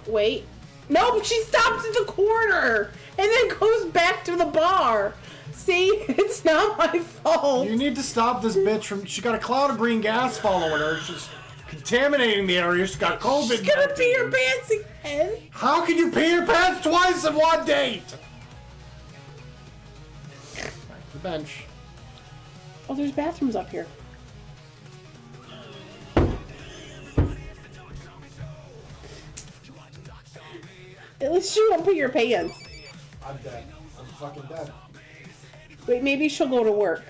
Wait. No, but she stops at the corner and then goes back to the bar. See, it's not my fault. You need to stop this bitch from. She got a cloud of green gas following her. She's contaminating the area. She's got COVID. She's gonna pee her pants again. How can you pee your pants twice in one date? Back to the bench. Oh, there's bathrooms up here. At least you won't pee your pants. I'm dead. I'm fucking dead. Wait, maybe she'll go to work.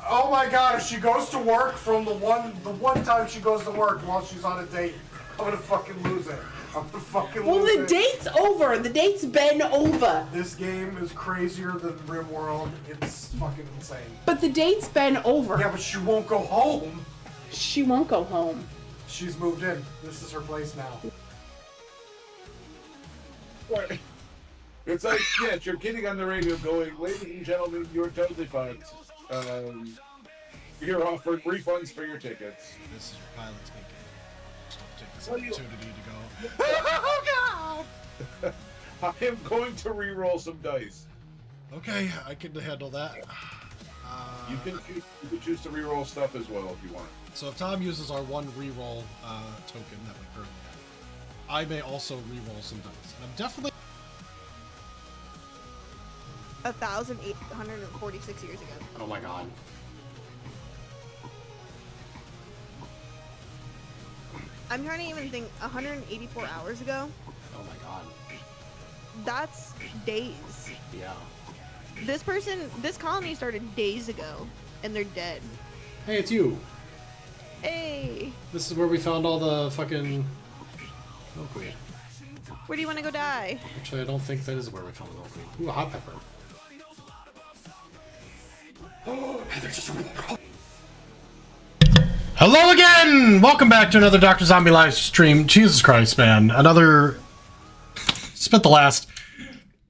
Oh my god, if she goes to work from the one time she goes to work while she's on a date, I'm gonna fucking lose it. I'm gonna fucking lose it. Well, the date's over. The date's been over. This game is crazier than RimWorld. It's fucking insane. But the date's been over. Yeah, but she won't go home. She won't go home. She's moved in. This is her place now. It's like, yes, you're getting on the radio going, ladies and gentlemen, you're totally fine. You're offered refunds for your tickets. This is your pilot speaking. Just don't take this opportunity to go. Oh god! I am going to re-roll some dice. Okay, I can handle that. You can choose to re-roll stuff as well if you want. So if Tom uses our one re-roll token that we currently have, I may also re-roll some dice. And I'm definitely 1,846 years ago. Oh my god. I'm trying to even think. 184 hours ago. Oh my god. That's days. Yeah. This colony started days ago, and they're dead. Hey, it's you. Hey, This is where we found all the fucking milkweed. where do you want to go die? Actually, I don't think that is where we found the milkweed. Ooh, a hot pepper. Hello again! Welcome back to another Doctrzombie live stream. Jesus Christ, man. Spent the last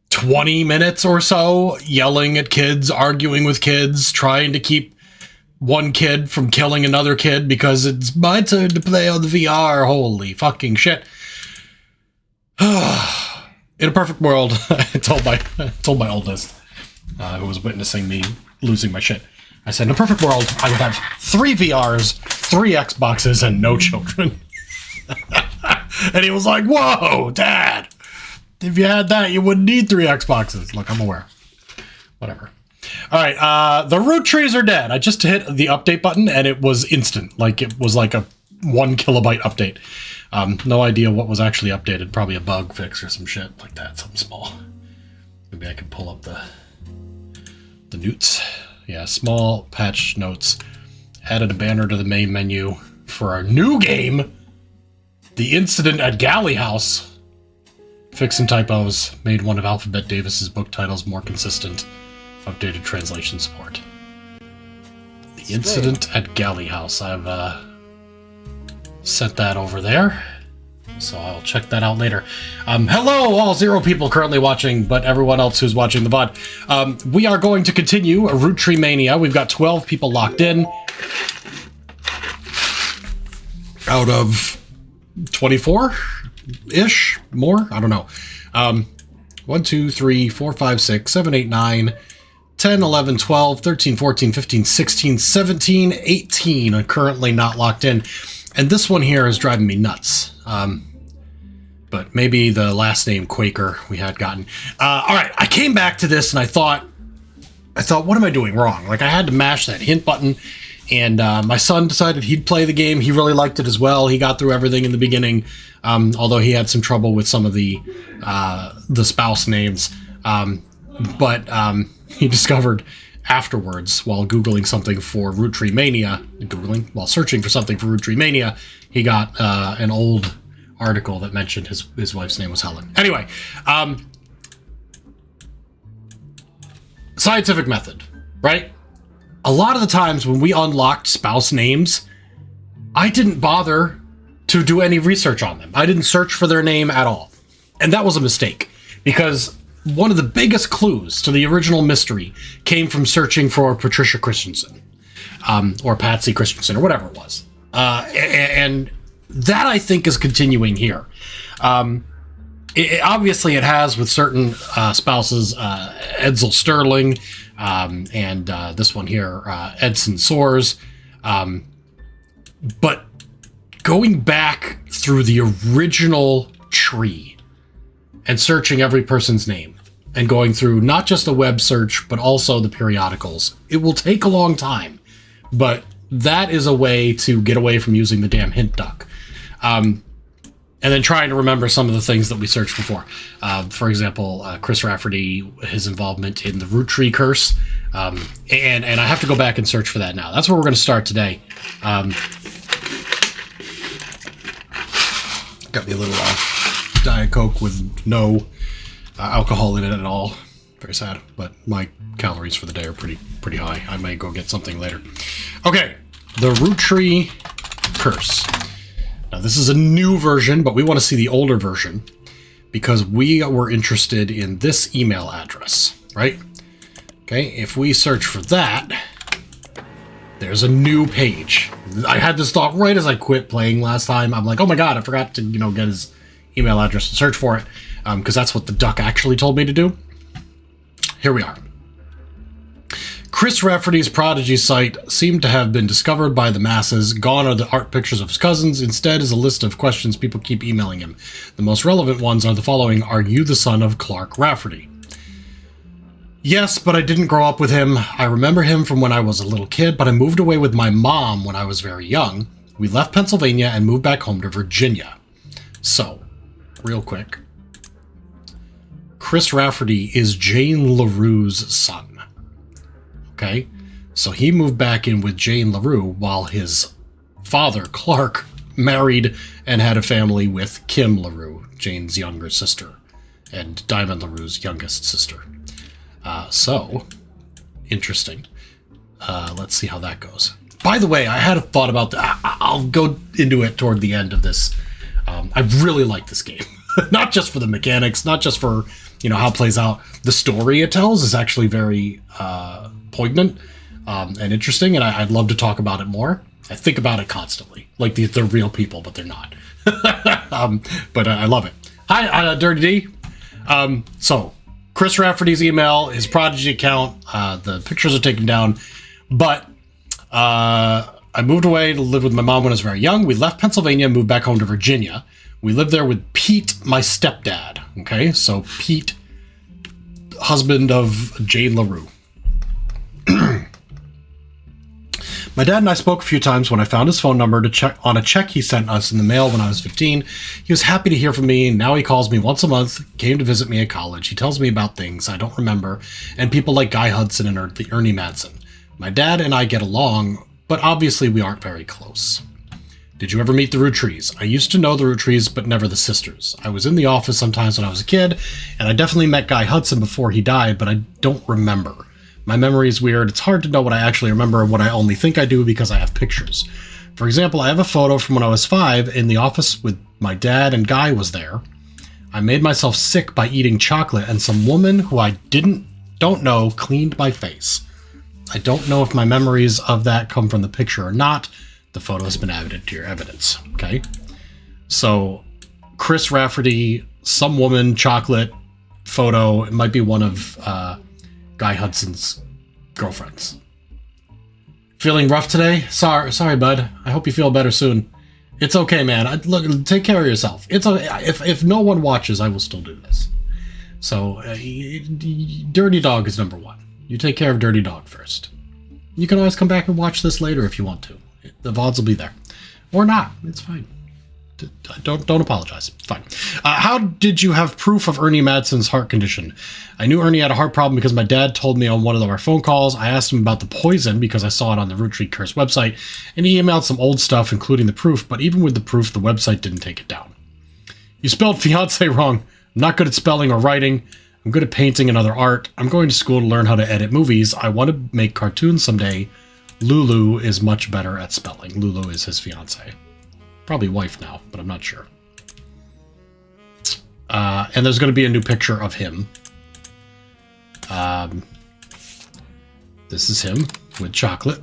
20 minutes or so yelling at kids, arguing with kids, trying to keep one kid from killing another kid because it's my turn to play on the VR. Holy fucking shit. In a perfect world, I told my oldest, who was witnessing me losing my shit. I said, in a perfect world, I would have 3 VRs, 3 Xboxes, and no children. And he was like, whoa, Dad. If you had that, you wouldn't need 3 Xboxes. Look, I'm aware. Whatever. All right, the Roottrees are dead. I just hit the update button, and it was instant. Like, it was like a 1 kilobyte update. No idea what was actually updated. Probably a bug fix or some shit like that. Something small. Maybe I can pull up the newts. Yeah, small patch notes. Added a banner to the main menu for our new game, The Incident at Galley House. Fixed some typos. Made one of Alphabet Davis's book titles more consistent. Updated translation support. The Incident at Galley House. I've sent that over there. So I'll check that out later. Hello, all 0 people currently watching, but everyone else who's watching the VOD. We are going to continue Roottreemania. We've got 12 people locked in. Out of 24-ish? More? I don't know. 1, 2, 3, 4, 5, 6, 7, 8, 9, 10, 11, 12, 13, 14, 15, 16, 17, 18 are currently not locked in. And this one here is driving me nuts. But maybe the last name Quaker we had gotten. All right, I came back to this and I thought, what am I doing wrong? Like, I had to mash that hint button, and my son decided he'd play the game. He really liked it as well. He got through everything in the beginning, although he had some trouble with some of the spouse names. But he discovered afterwards, while Googling something for Roottreemania, while searching for something for Roottreemania, he got an old article that mentioned his wife's name was Helen. Anyway, scientific method, right? A lot of the times when we unlocked spouse names, I didn't bother to do any research on them. I didn't search for their name at all. And that was a mistake, because one of the biggest clues to the original mystery came from searching for Patricia Christensen. or Patsy Christensen, or whatever it was. And that, I think, is continuing here. Obviously, it has with certain spouses, Edsel Sterling, and this one here, Edson Soares. But going back through the original tree and searching every person's name and going through not just a web search, but also the periodicals, it will take a long time. But that is a way to get away from using the damn hint duck. And then trying to remember some of the things that we searched before. For example, Chris Rafferty, his involvement in the Roottrees curse. And I have to go back and search for that now. That's where we're going to start today. Got me a little Diet Coke with no alcohol in it at all. Very sad, but my calories for the day are pretty high. I may go get something later. Okay, the Roottrees curse. Now, this is a new version, but we want to see the older version because we were interested in this email address, right? Okay, if we search for that, there's a new page. I had this thought right as I quit playing last time. I'm like, oh my god, I forgot to, get his email address and search for it, because that's what the duck actually told me to do. Here we are. Chris Rafferty's Prodigy site seemed to have been discovered by the masses. Gone are the art pictures of his cousins. Instead is a list of questions people keep emailing him. The most relevant ones are the following. Are you the son of Clark Rafferty? Yes, but I didn't grow up with him. I remember him from when I was a little kid, but I moved away with my mom when I was very young. We left Pennsylvania and moved back home to Virginia. So, real quick. Chris Rafferty is Jane LaRue's son. Okay, so he moved back in with Jane LaRue while his father, Clark, married and had a family with Kim LaRue, Jane's younger sister, and Diamond LaRue's youngest sister. So, interesting. Let's see how that goes. By the way, I had a thought about that. I'll go into it toward the end of this. I really like this game. Not just for the mechanics, not just for, how it plays out. The story it tells is actually very poignant and interesting, and I'd love to talk about it more. I think about it constantly. Like they're real people, but they're not. But I love it. Hi, Dirty D. So, Chris Rafferty's email, his Prodigy account, the pictures are taken down, but I moved away to live with my mom when I was very young. We left Pennsylvania and moved back home to Virginia. We lived there with Pete, my stepdad. Okay, so Pete, husband of Jane LaRue. My dad and I spoke a few times when I found his phone number to check on a check he sent us in the mail when I was 15. He was happy to hear from me, and now he calls me once a month, came to visit me at college. He tells me about things I don't remember, and people like Guy Hudson and Ernie Madsen. My dad and I get along, but obviously we aren't very close. Did you ever meet the Roottrees? I used to know the Roottrees, but never the sisters. I was in the office sometimes when I was a kid, and I definitely met Guy Hudson before he died, but I don't remember. My memory is weird. It's hard to know what I actually remember and what I only think I do because I have pictures. For example, I have a photo from when I was 5 in the office with my dad and Guy was there. I made myself sick by eating chocolate, and some woman who I don't know cleaned my face. I don't know if my memories of that come from the picture or not. The photo has been added to your evidence. Okay. So, Chris Rafferty, some woman, chocolate photo. It might be one of Guy Hudson's girlfriends. Feeling rough today? Sorry, bud. I hope you feel better soon. It's okay, man. Look, take care of yourself. It's okay. If no one watches, I will still do this. So, Dirty Dog is number 1. You take care of Dirty Dog first. You can always come back and watch this later if you want to. The VODs will be there. Or not. It's fine. Don't apologize. It's fine. How did you have proof of Ernie Madsen's heart condition? I knew Ernie had a heart problem because my dad told me on one of our phone calls. I asked him about the poison because I saw it on the Roottrees Curse website, and he emailed some old stuff, including the proof, but even with the proof, the website didn't take it down. You spelled fiance wrong. I'm not good at spelling or writing. I'm good at painting and other art. I'm going to school to learn how to edit movies. I want to make cartoons someday. Lulu is much better at spelling. Lulu is his fiance. Probably wife now, but I'm not sure. And there's going to be a new picture of him. This is him with chocolate.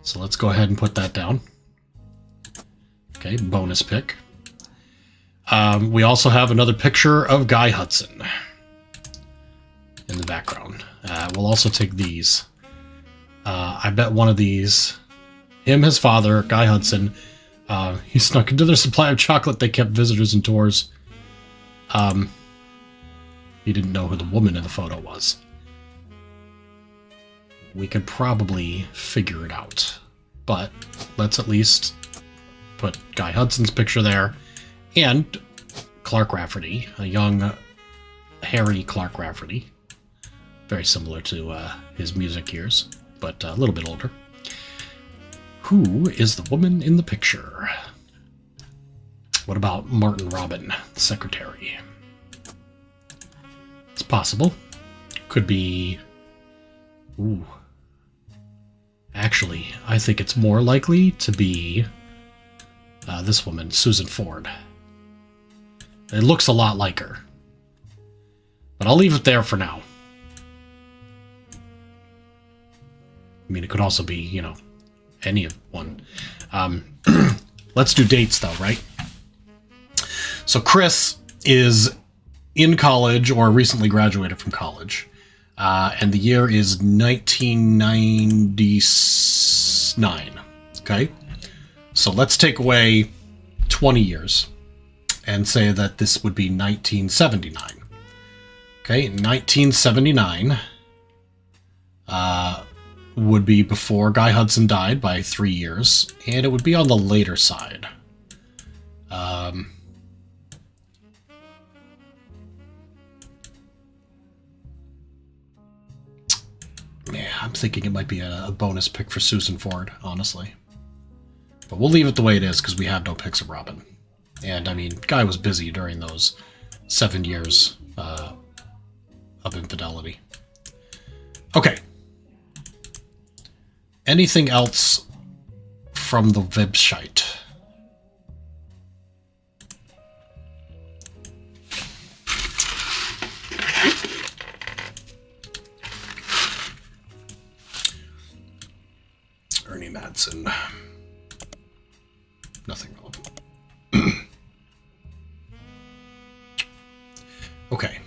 So let's go ahead and put that down. Okay, bonus pick. We also have another picture of Guy Hudson in the background. We'll also take these. I bet one of these, him, his father, Guy Hudson, he snuck into their supply of chocolate. They kept visitors indoors. He didn't know who the woman in the photo was. We could probably figure it out. But let's at least put Guy Hudson's picture there. And Clark Rafferty, a young Harry Clark Rafferty. Very similar to his music years, but a little bit older. Who is the woman in the picture? What about Martin Robin, the secretary? It's possible. Could be... Ooh. Actually, I think it's more likely to be this woman, Susan Ford. It looks a lot like her. But I'll leave it there for now. I mean, it could also be, you know, any of one. Let's do dates, though, right? So Chris is in college or recently graduated from college. And the year is 1999. Okay? So let's take away 20 years and say that this would be 1979. Okay, 1979 would be before Guy Hudson died by 3 years, and it would be on the later side. Yeah, I'm thinking it might be a bonus pick for Susan Ford, honestly. But we'll leave it the way it is, because we have no picks of Robin. And, I mean, Guy was busy during those 7 years of infidelity. Okay. Anything else from the website? Ernie Madsen. Nothing relevant. Okay.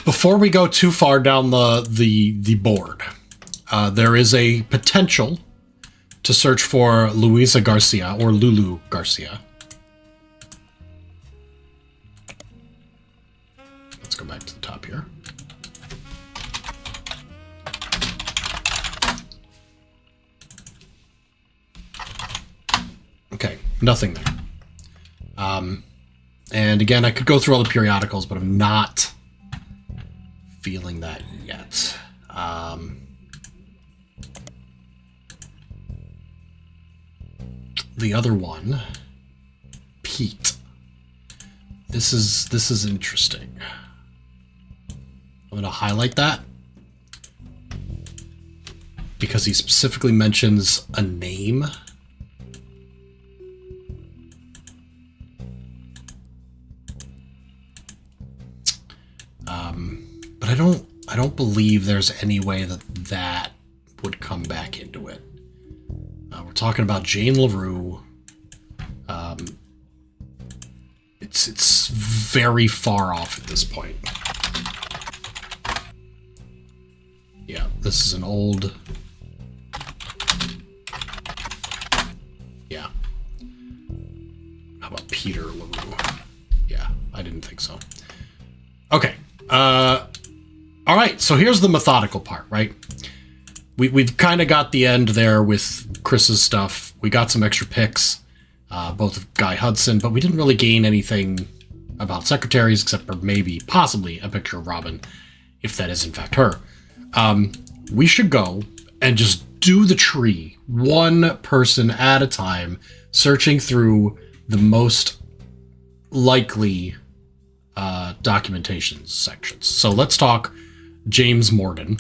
Before we go too far down the board, there is a potential to search for Luisa Garcia or Lulu Garcia. Let's go back to the top here. Okay, nothing there. And again, I could go through all the periodicals, but I'm not feeling that yet. The other one, Pete. This is interesting. I'm going to highlight that because he specifically mentions a name. But I don't believe there's any way that would come back into it. We're talking about Jane LaRue. It's very far off at this point. Yeah, this is an old... Yeah. How about Peter LaRue? Yeah, I didn't think so. Okay. All right, so here's the methodical part, right? We've kind of got the end there with Chris's stuff. We got some extra picks, both of Guy Hudson, but we didn't really gain anything about secretaries except for maybe, possibly, a picture of Robin, if that is in fact her. We should go and just do the tree, one person at a time, searching through the most likely documentation sections. So let's talk James Morgan.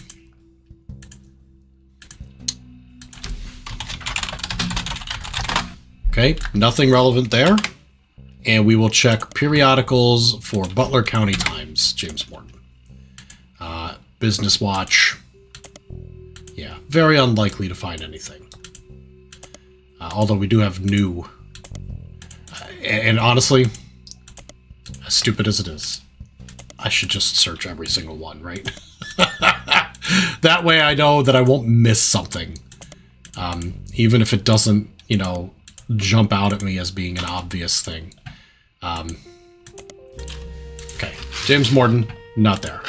Okay, nothing relevant there. And we will check periodicals for Butler County Times, James Morton. Business Watch. Yeah, very unlikely to find anything. Although we do have new. And honestly, as stupid as it is, I should just search every single one, right? That way I know that I won't miss something. Even if it doesn't, you know, jump out at me as being an obvious thing. Okay, James Morton, not there.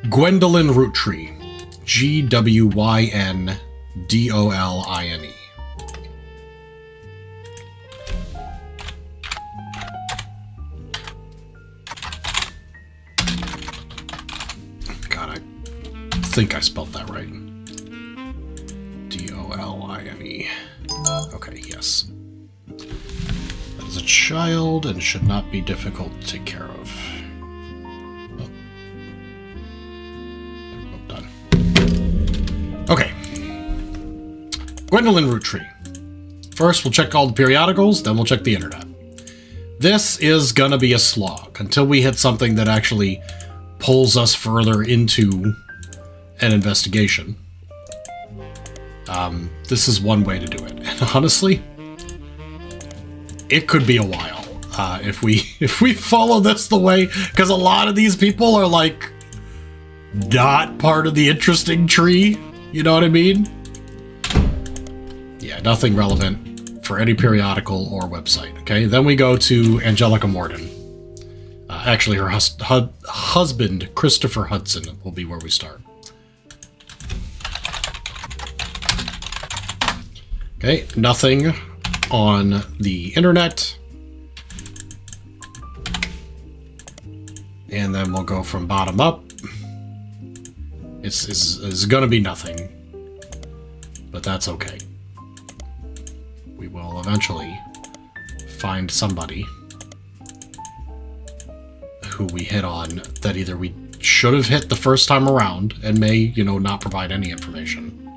Gwendolyn Roottree. Gwyndoline. God, I think I spelled that right. Doline. Okay, yes. That is a child and should not be difficult to take care of. Oh. Done. Okay. Gwendolyn Roottree. First, we'll check all the periodicals, then we'll check the internet. This is gonna be a slog until we hit something that actually pulls us further into an investigation. This is one way to do it. And honestly, it could be a while if we follow this the way, because a lot of these people are like not part of the interesting tree. You know what I mean? Yeah, nothing relevant for any periodical or website. Okay, then we go to Angelica Morton. Actually, her husband, Christopher Hudson, will be where we start. Okay, nothing on the internet. And then we'll go from bottom up. It's going to be nothing, but that's okay. We will eventually find somebody who we hit on that either we should have hit the first time around and may, you know, not provide any information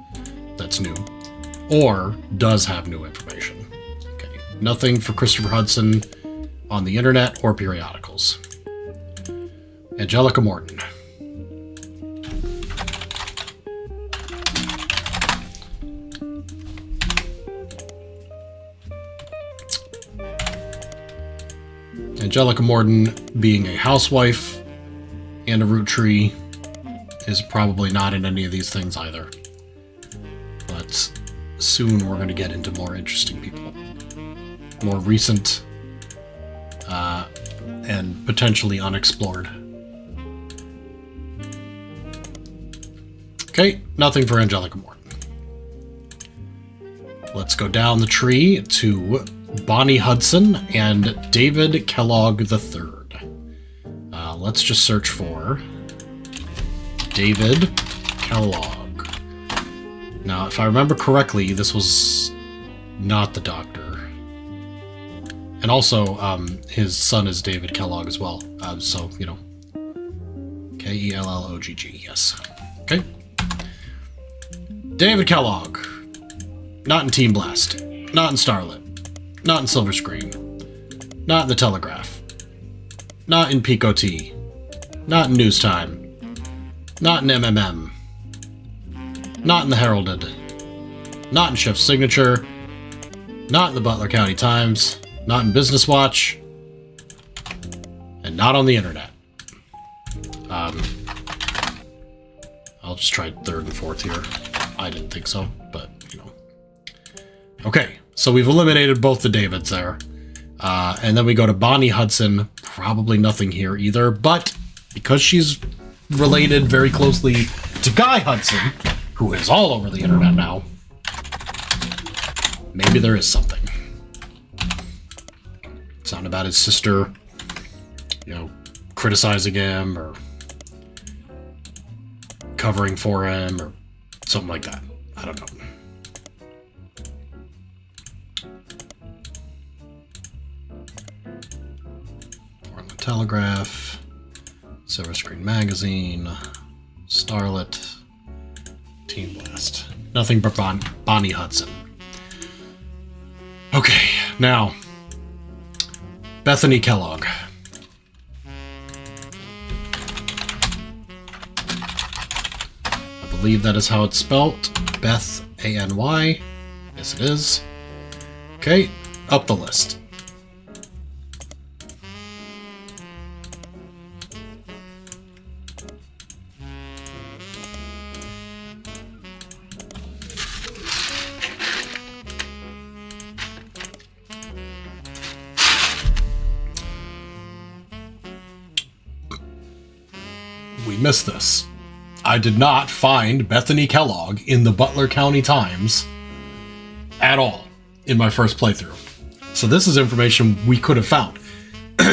that's new, or does have new information. Okay, nothing for Christopher Hudson on the internet or periodicals. Angelica Morton. Angelica Morton, being a housewife and a Roottree, is probably not in any of these things either. But soon we're going to get into more interesting people. More recent and potentially unexplored. Okay, nothing for Angelica Morton. Let's go down the tree to Bonnie Hudson and David Kellogg III. Let's just search for David Kellogg. Now, if I remember correctly, this was not the doctor. And also, his son is David Kellogg as well. So, you know, Kellogg, yes. Okay. David Kellogg. Not in Team Blast. Not in Starlit. Not in Silver Screen. Not in The Telegraph. Not in Pico T. Not in News Time. Not in MMM. Not in The Heralded. Not in Chef's Signature. Not in the Butler County Times. Not in Business Watch. And not on the internet. I'll just try third and fourth here. I didn't think so, but, you know. Okay, so we've eliminated both the Davids there. And then we go to Bonnie Hudson. Probably nothing here either, but because she's related very closely to Guy Hudson, who is all over the internet now, maybe there is something. Something about his sister, you know, criticizing him or covering for him or something like that. I don't know. Portland Telegraph, Silver Screen Magazine, Starlet, Team Blast. Nothing but Bonnie Hudson. Okay, now Bethany Kellogg. I believe that is how it's spelt. Beth A-N-Y. Yes, it is. Okay, up the list. We missed this. I did not find Bethany Kellogg in the Butler County Times at all in my first playthrough. So this is information we could have found.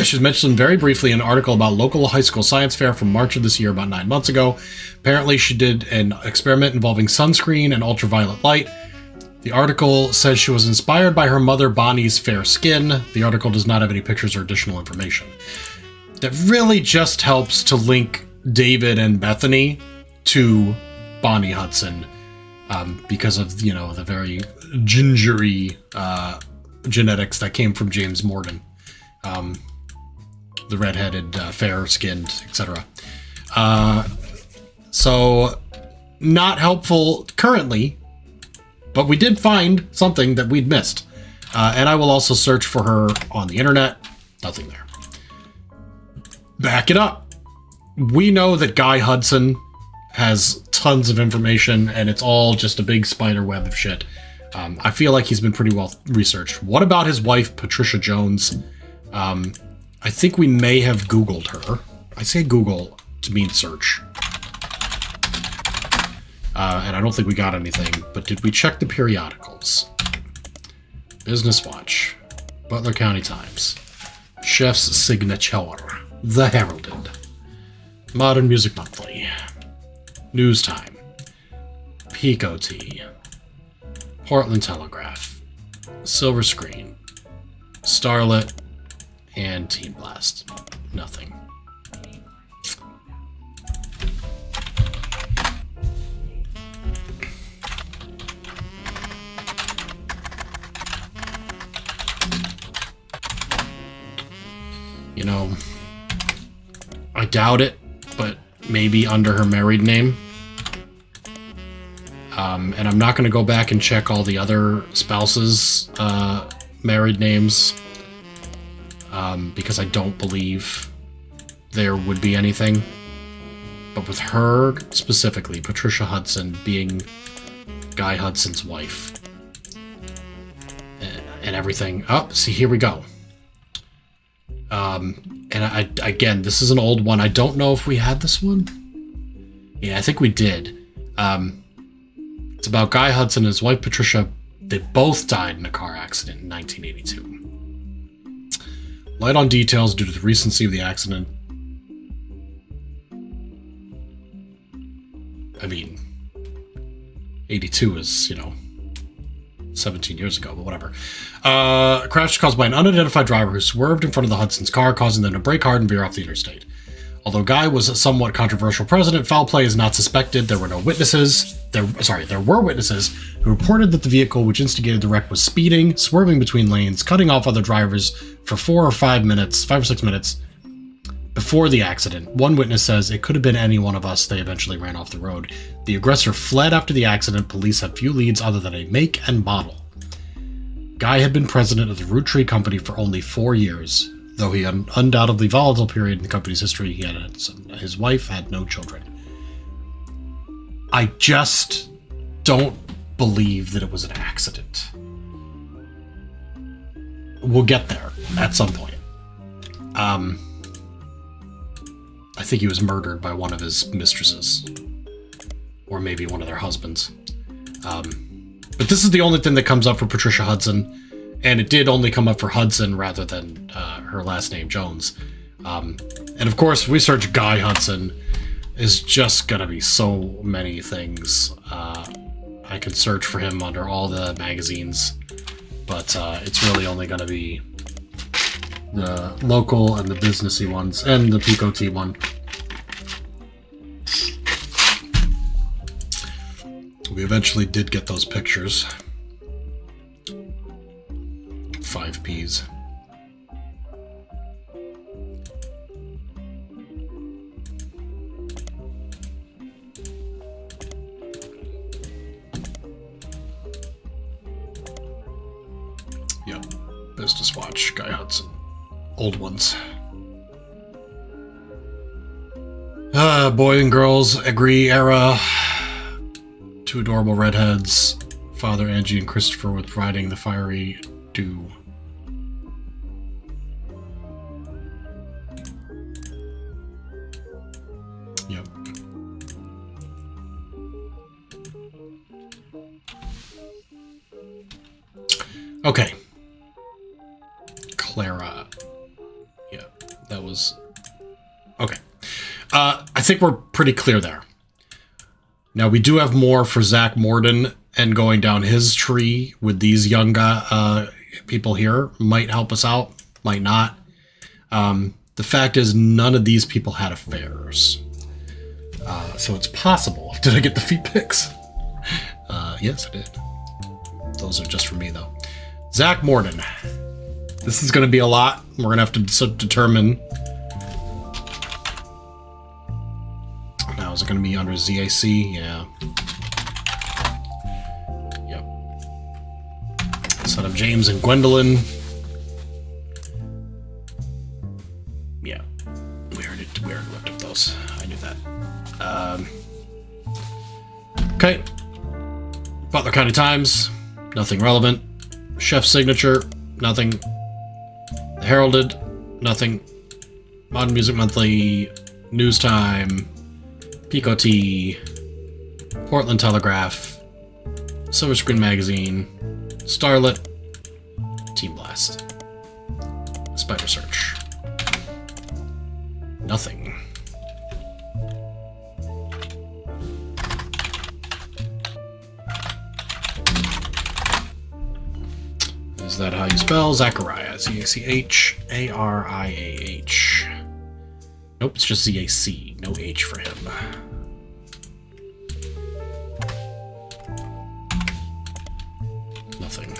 She's mentioned very briefly in an article about local high school science fair from March of this year, about 9 months ago. Apparently she did an experiment involving sunscreen and ultraviolet light. The article says she was inspired by her mother Bonnie's fair skin. The article does not have any pictures or additional information. That really just helps to link David and Bethany to Bonnie Hudson, because of, you know, the very gingery genetics that came from James Morgan, the redheaded, fair-skinned, etc. So not helpful currently, but we did find something that we'd missed, and I will also search for her on the internet. Nothing there. Back it up. We know that Guy Hudson has tons of information, and it's all just a big spider web of shit. I feel like he's been pretty well researched. What about his wife, Patricia Jones? I think we may have Googled her. I say Google to mean search. And I don't think we got anything, but did we check the periodicals? Business Watch, Butler County Times, Chef's Signature, The Heralded, Modern Music Monthly, News Time, Pico Tea, Portland Telegraph, Silver Screen, Starlet, and Team Blast. Nothing. You know, I doubt it, but maybe under her married name. And I'm not going to go back and check all the other spouses' married names, because I don't believe there would be anything. But with her specifically, Patricia Hudson being Guy Hudson's wife, and everything. Oh, see, here we go. And again, this is an old one. I don't know if we had this one. Yeah, I think we did. It's about Guy Hudson and his wife, Patricia. They both died in a car accident in 1982. Light on details due to the recency of the accident. I mean, 82 is, 17 years ago, but whatever. A crash caused by an unidentified driver who swerved in front of the Hudson's car, causing them to brake hard and veer off the interstate. Although Guy was a somewhat controversial president, foul play is not suspected. There were witnesses who reported that the vehicle which instigated the wreck was speeding, swerving between lanes, cutting off other drivers for 5 or 6 minutes before the accident. One witness says it could have been any one of us. They eventually ran off the road. The aggressor fled after the accident. Police had few leads other than a make and model. Guy had been president of the Roottrees company for only 4 years. Though he had an undoubtedly volatile period in the company's history, his wife had no children. I just don't believe that it was an accident. We'll get there at some point. I think he was murdered by one of his mistresses. Or maybe one of their husbands. But this is the only thing that comes up for Patricia Hudson. And it did only come up for Hudson rather than her last name, Jones. And of course, we search Guy Hudson. Is just going to be so many things. I could search for him under all the magazines. But it's really only going to be the local and the businessy ones. And the Pico Tea one. we eventually did get those pictures. 5 Ps. Yep. Business Watch, Guy Hudson. Old ones. Boy and girls agree era. 2 adorable redheads. Father Angie and Christopher with riding the fiery dew. Yep. Okay. Clara. Yeah, that was... Okay. I think we're pretty clear there. Now, we do have more for Zach Morden, and going down his tree with these young people here might help us out, might not. The fact is, none of these people had affairs. So it's possible. Did I get the feet pics? Yes, I did. Those are just for me, though. Zach Morden. This is going to be a lot. We're going to have to determine... Now, is it going to be under ZAC? Yeah. Yep. Son of James and Gwendolyn. Yeah. We already looked up those. I knew that. Okay. Butler County Times. Nothing relevant. Chef's Signature. Nothing. The Heralded. Nothing. Modern Music Monthly. News Time. Pico Tea, Portland Telegraph, Silver Screen Magazine, Starlet, Team Blast, Spider Search. Nothing. Is that how you spell Zachariah? Z-A-C-H-A-R-I-A-H. Nope, it's just Z-A-C. No H for him. Nothing.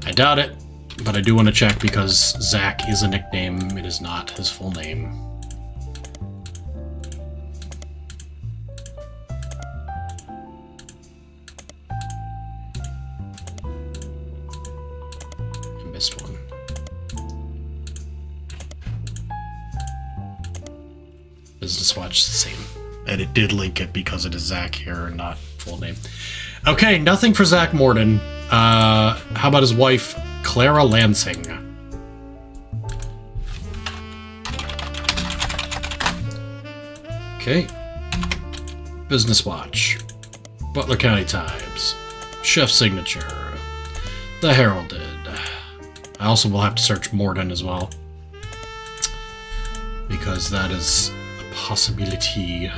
I doubt it, but I do want to check because Zach is a nickname. It is not his full name. I missed one. Business Watch, the same. And it did link it because it is Zach here and not full name. Okay, nothing for Zach Morden. How about his wife, Clara Lansing? Okay. Business Watch. Butler County Times. Chef Signature. The Heralded. I also will have to search Morden as well. Because that is... possibility.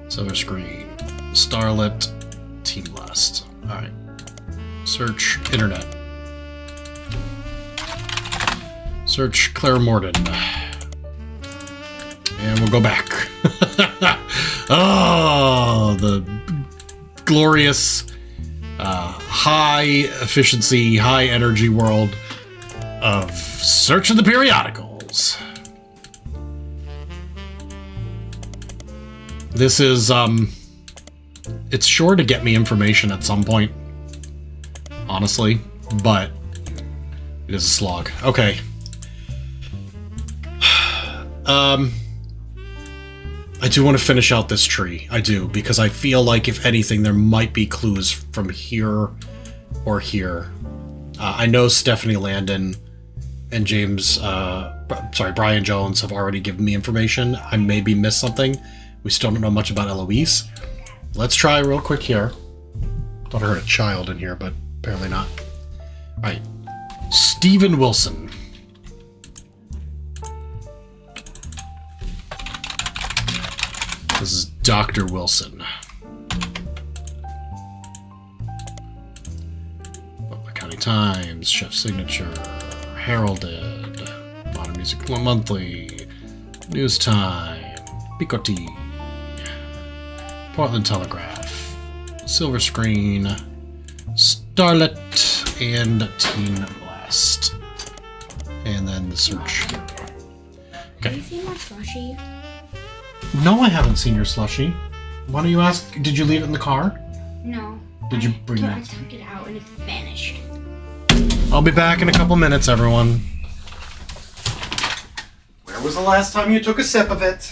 Silver Screen, Starlet, Team Blast. Alright. Search Internet. Search Claire Morden. And we'll go back. Oh, the glorious, high efficiency, high energy world of Search of the Periodicals. This is, it's sure to get me information at some point, honestly, but it is a slog. Okay. I do want to finish out this tree. I do, because I feel like, if anything, there might be clues from here or here. I know Stephanie Landon and Brian Jones have already given me information. I maybe missed something. We still don't know much about Eloise. Let's try real quick here. Thought I heard a child in here, but apparently not. All right. Stephen Wilson. This is Dr. Wilson. Butler County Times, Chef Signature, Heralded, Modern Music Monthly, News Time, Picoty, Portland Telegraph, Silver Screen, Starlet, and Teen Blast. And then the search. Have you seen my slushie? No, I haven't seen your slushie. Why don't you ask? Did you leave it in the car? No. Did you bring I it? took it out and it vanished. I'll be back in a couple minutes, everyone. Where was the last time you took a sip of it?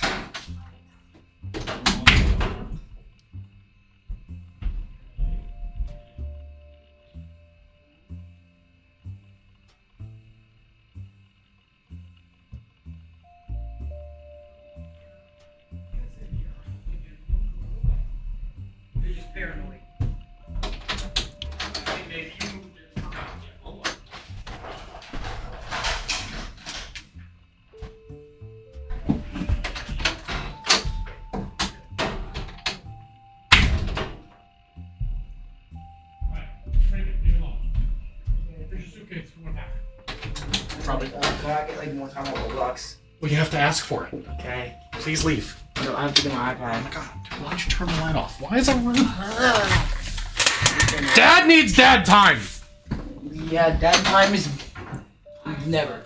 Probably. Can I get like more time on Roblox? Well, you have to ask for it. Okay. Please leave. No, I have to get my iPad. Oh my god, dude, why don't you turn the light off? Why is it running? Dad needs dad time! Yeah, that time is never.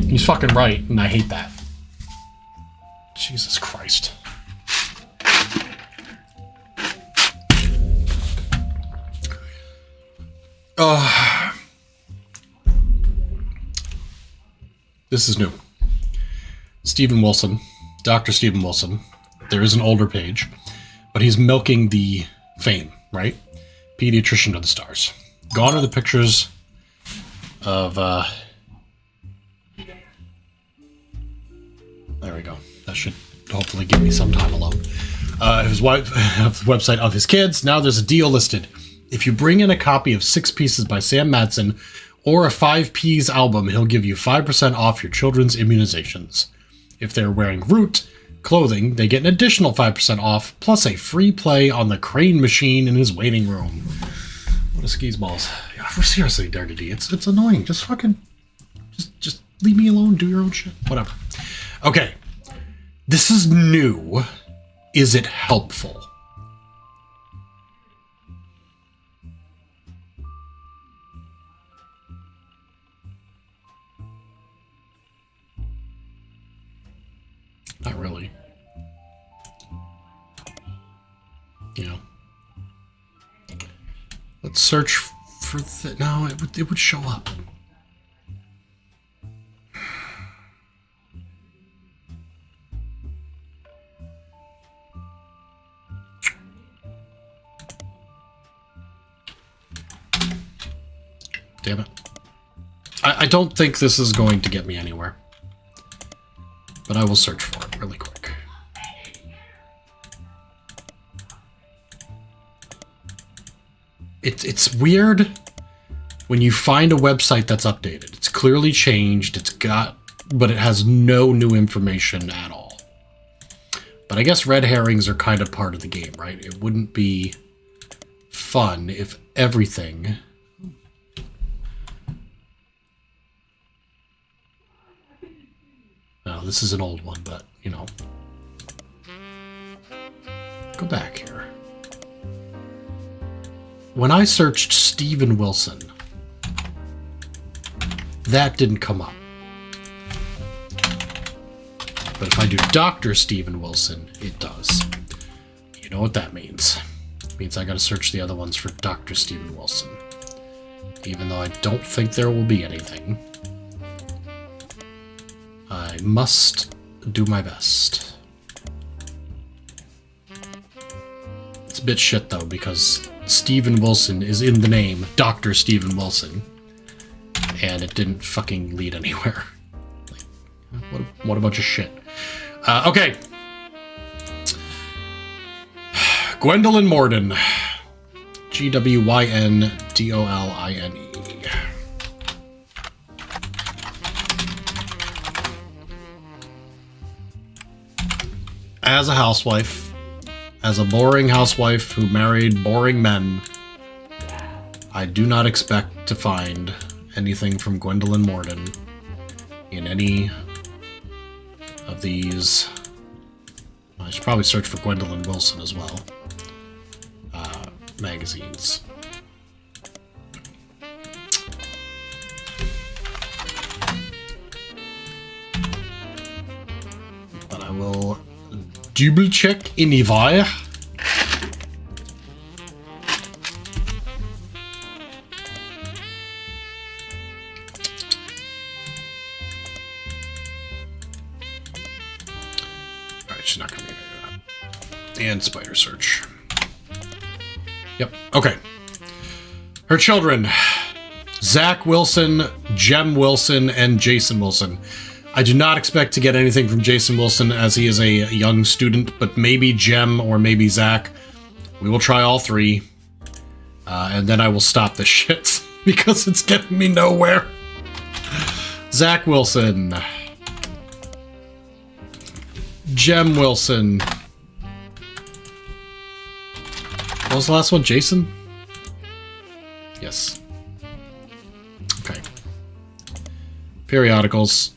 He's fucking right, and I hate that. Jesus Christ. This is new. Stephen Wilson, Dr. Stephen Wilson. There is an older page, but he's milking the fame, right? Pediatrician to the stars. Gone are the pictures of, there we go. That should hopefully give me some time alone. His wife, the website of his kids. Now there's a deal listed. If you bring in a copy of 6 Pieces by Sam Madsen or a 5 Ps album, he'll give you 5% off your children's immunizations. If they're wearing Root clothing, they get an additional 5% off, plus a free play on the crane machine in his waiting room. What a skis balls. Yeah, seriously, Dirty D, it's annoying. Just fucking, just leave me alone, do your own shit, whatever. Okay, this is new. Is it helpful? Not really. Yeah. Let's search for no, it would show up. Damn it. I don't think this is going to get me anywhere. But I will search for it really quick. It's weird when you find a website that's updated. It's clearly changed, but it has no new information at all. But I guess red herrings are kind of part of the game, right? It wouldn't be fun if everything... No, this is an old one, but, you know. Go back here. When I searched Stephen Wilson, that didn't come up. But if I do Dr. Stephen Wilson, it does. You know what that means. It means I gotta search the other ones for Dr. Stephen Wilson. Even though I don't think there will be anything. I must do my best. It's a bit shit though, because Stephen Wilson is in the name, Dr. Stephen Wilson, and it didn't fucking lead anywhere. Like, what a bunch of shit. Okay. Gwendolyn Morden. Gwyndoline. As a housewife, as a boring housewife who married boring men, I do not expect to find anything from Gwendolyn Morden in any of these. I should probably search for Gwendolyn Wilson as well. Magazines. But I will double check anyway. Alright, she's not coming in that. And spider search. Yep, okay. Her children, Zach Wilson, Jem Wilson, and Jason Wilson. I do not expect to get anything from Jason Wilson as he is a young student, but maybe Jem or maybe Zach. We will try all three. And then I will stop this shit because it's getting me nowhere. Zach Wilson. Jem Wilson. What was the last one? Jason? Yes. Okay. Periodicals.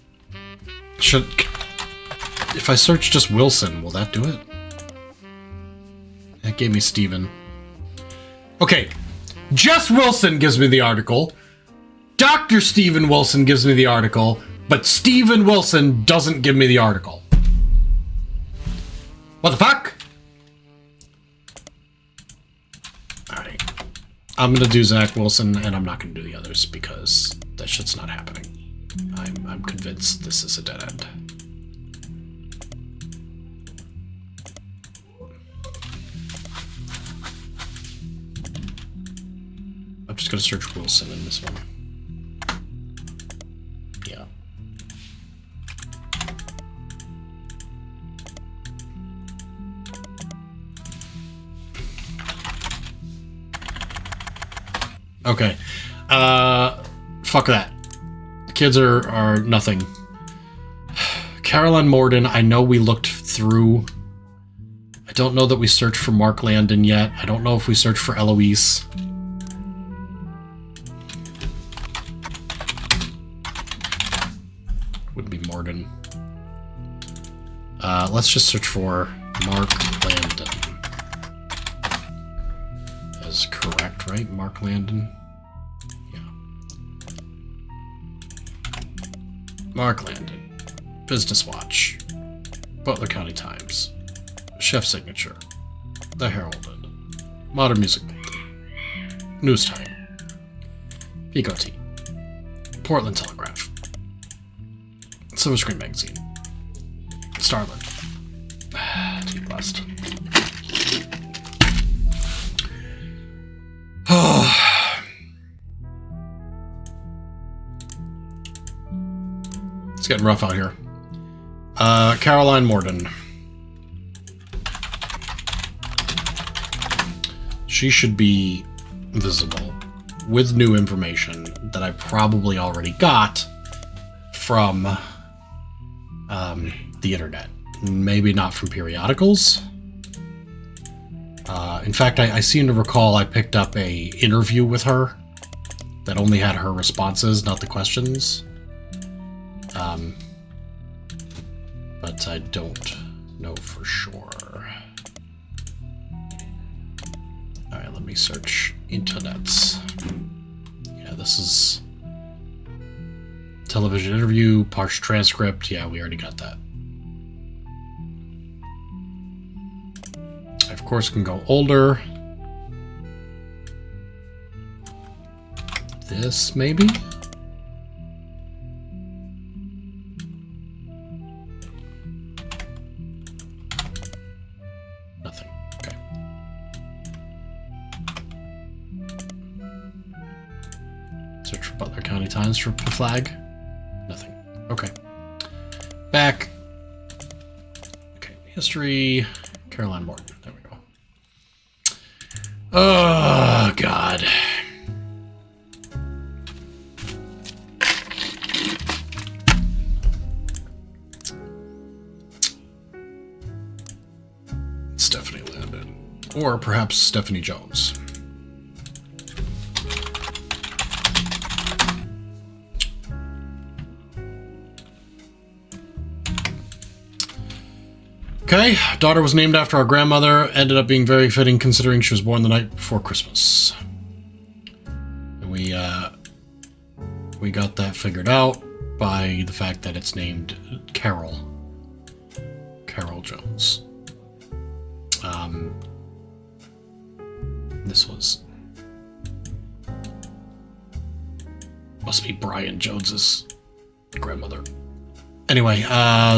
If I search just Wilson, will that do it? That gave me Steven. Okay. Just Wilson gives me the article. Dr. Steven Wilson gives me the article, but Steven Wilson doesn't give me the article. What the fuck? Alright. I'm gonna do Zach Wilson, and I'm not gonna do the others because that shit's not happening. I'm convinced this is a dead end. I'm just gonna search Wilson in this one. Yeah. Okay. Fuck that. Kids are nothing. Caroline Morden, I know we looked through. I don't know that we searched for Mark Landon yet. I don't know if we searched for Eloise. Would be Morden. Let's just search for Mark Landon. That's correct, right? Mark Landon? Yeah. Mark Landon. Business Watch. Butler County Times. Chef Signature. The Heralded. Modern Music Monthly. News Time. Pico Tea. Portland Telegraph. Silver Screen Magazine. Starlet. Tea Blast. It's getting rough out here. Caroline Morden. She should be visible with new information that I probably already got from the internet. Maybe not from periodicals. In fact, I seem to recall I picked up a interview with her that only had her responses, not the questions. But I don't know for sure. Alright, let me search internets. Yeah, this is television interview, partial transcript. Yeah, we already got that. I, of course, can go older. This, maybe? Nothing. Okay. Search for Butler County Times for the flag. Nothing. Okay. Back. Okay. History. Caroline Morton. There we go. Oh, God. Stephanie Landon. Or perhaps Stephanie Jones. Okay, daughter was named after our grandmother. Ended up being very fitting considering she was born the night before Christmas. And we got that figured out by the fact that it's named Carol. Carol Jones. This was... must be Brian Jones's grandmother. Anyway,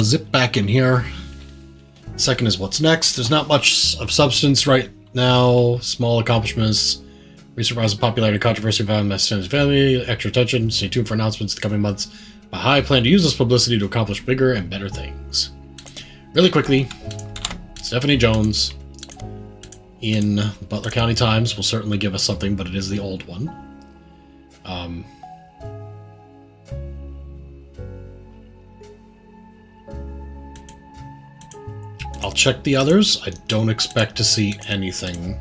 zip back in here. Second is what's next. There's not much of substance right now. Small accomplishments. Recent rise in popularity, controversy about my standards family. Extra attention. Stay tuned for announcements in the coming months. But I plan to use this publicity to accomplish bigger and better things. Really quickly, Stephanie Jones in the Butler County Times will certainly give us something, but it is the old one. I'll check the others. I don't expect to see anything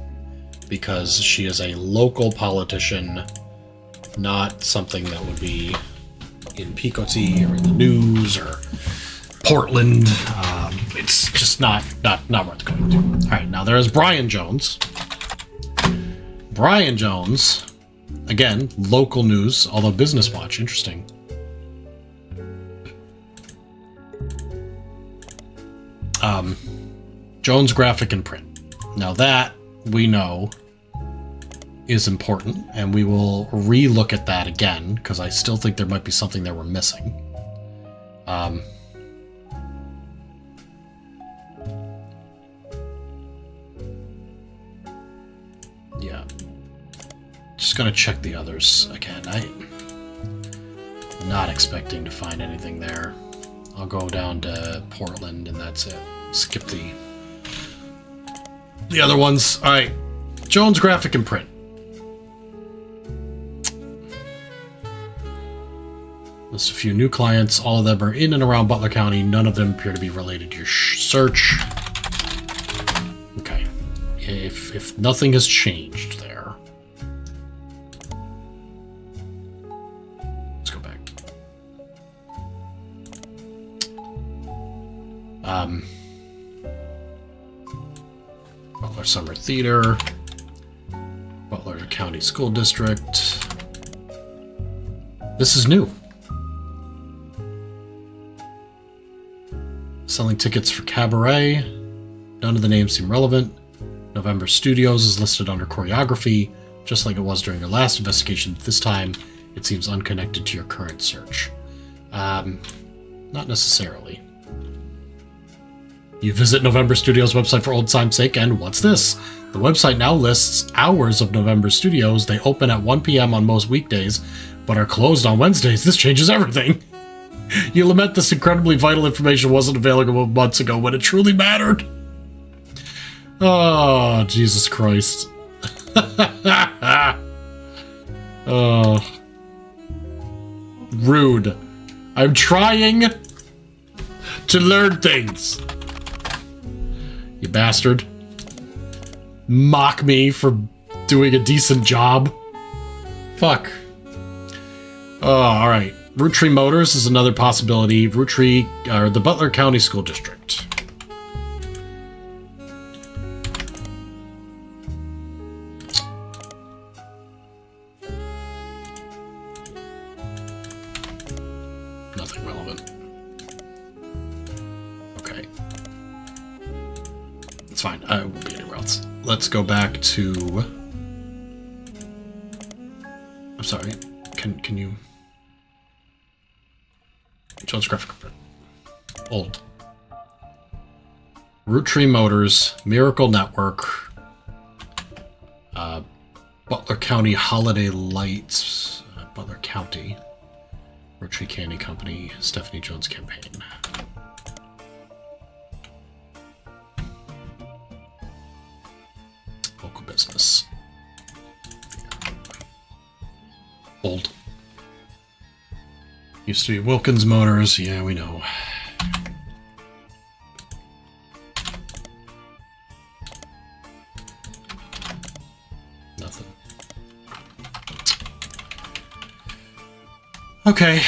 because she is a local politician, not something that would be in Picoti or in the news or Portland. It's just not worth going to. All right, now there is Brian Jones. Brian Jones, again, local news, although Business Watch, interesting. Jones Graphic and Print. Now that, we know, is important, and we will re-look at that again, because I still think there might be something that we're missing. Yeah. Just gonna check the others again. I'm not expecting to find anything there. I'll go down to Portland, and that's it. Skip the other ones. All right, Jones Graphic and Print. List a few new clients. All of them are in and around Butler County. None of them appear to be related to your search. Okay, if nothing has changed there, let's go back. Butler Summer Theater, Butler County School District. This is new. Selling tickets for Cabaret. None of the names seem relevant. November Studios is listed under choreography, just like it was during your last investigation. This time, it seems unconnected to your current search. Not necessarily. You visit November Studios' website for old time's sake, and what's this? The website now lists hours of November Studios. They open at 1 p.m. on most weekdays, but are closed on Wednesdays. This changes everything. You lament this incredibly vital information wasn't available months ago when it truly mattered. Oh, Jesus Christ. Oh. Rude. I'm trying to learn things. You bastard. Mock me for doing a decent job. Fuck. Oh, alright. Roottrees Motors is another possibility. Roottrees, or the Butler County School District. Nothing relevant. Okay. It's fine. I won't be anywhere else. Let's go back to... I'm sorry. Can you... Jones Graphic Print. Old. Roottrees Motors, Miracle Network, Butler County Holiday Lights, Butler County, Roottrees Candy Company, Stephanie Jones Campaign. Local business. Old. Used to be Wilkins Motors. Yeah, we know. Nothing. Okay,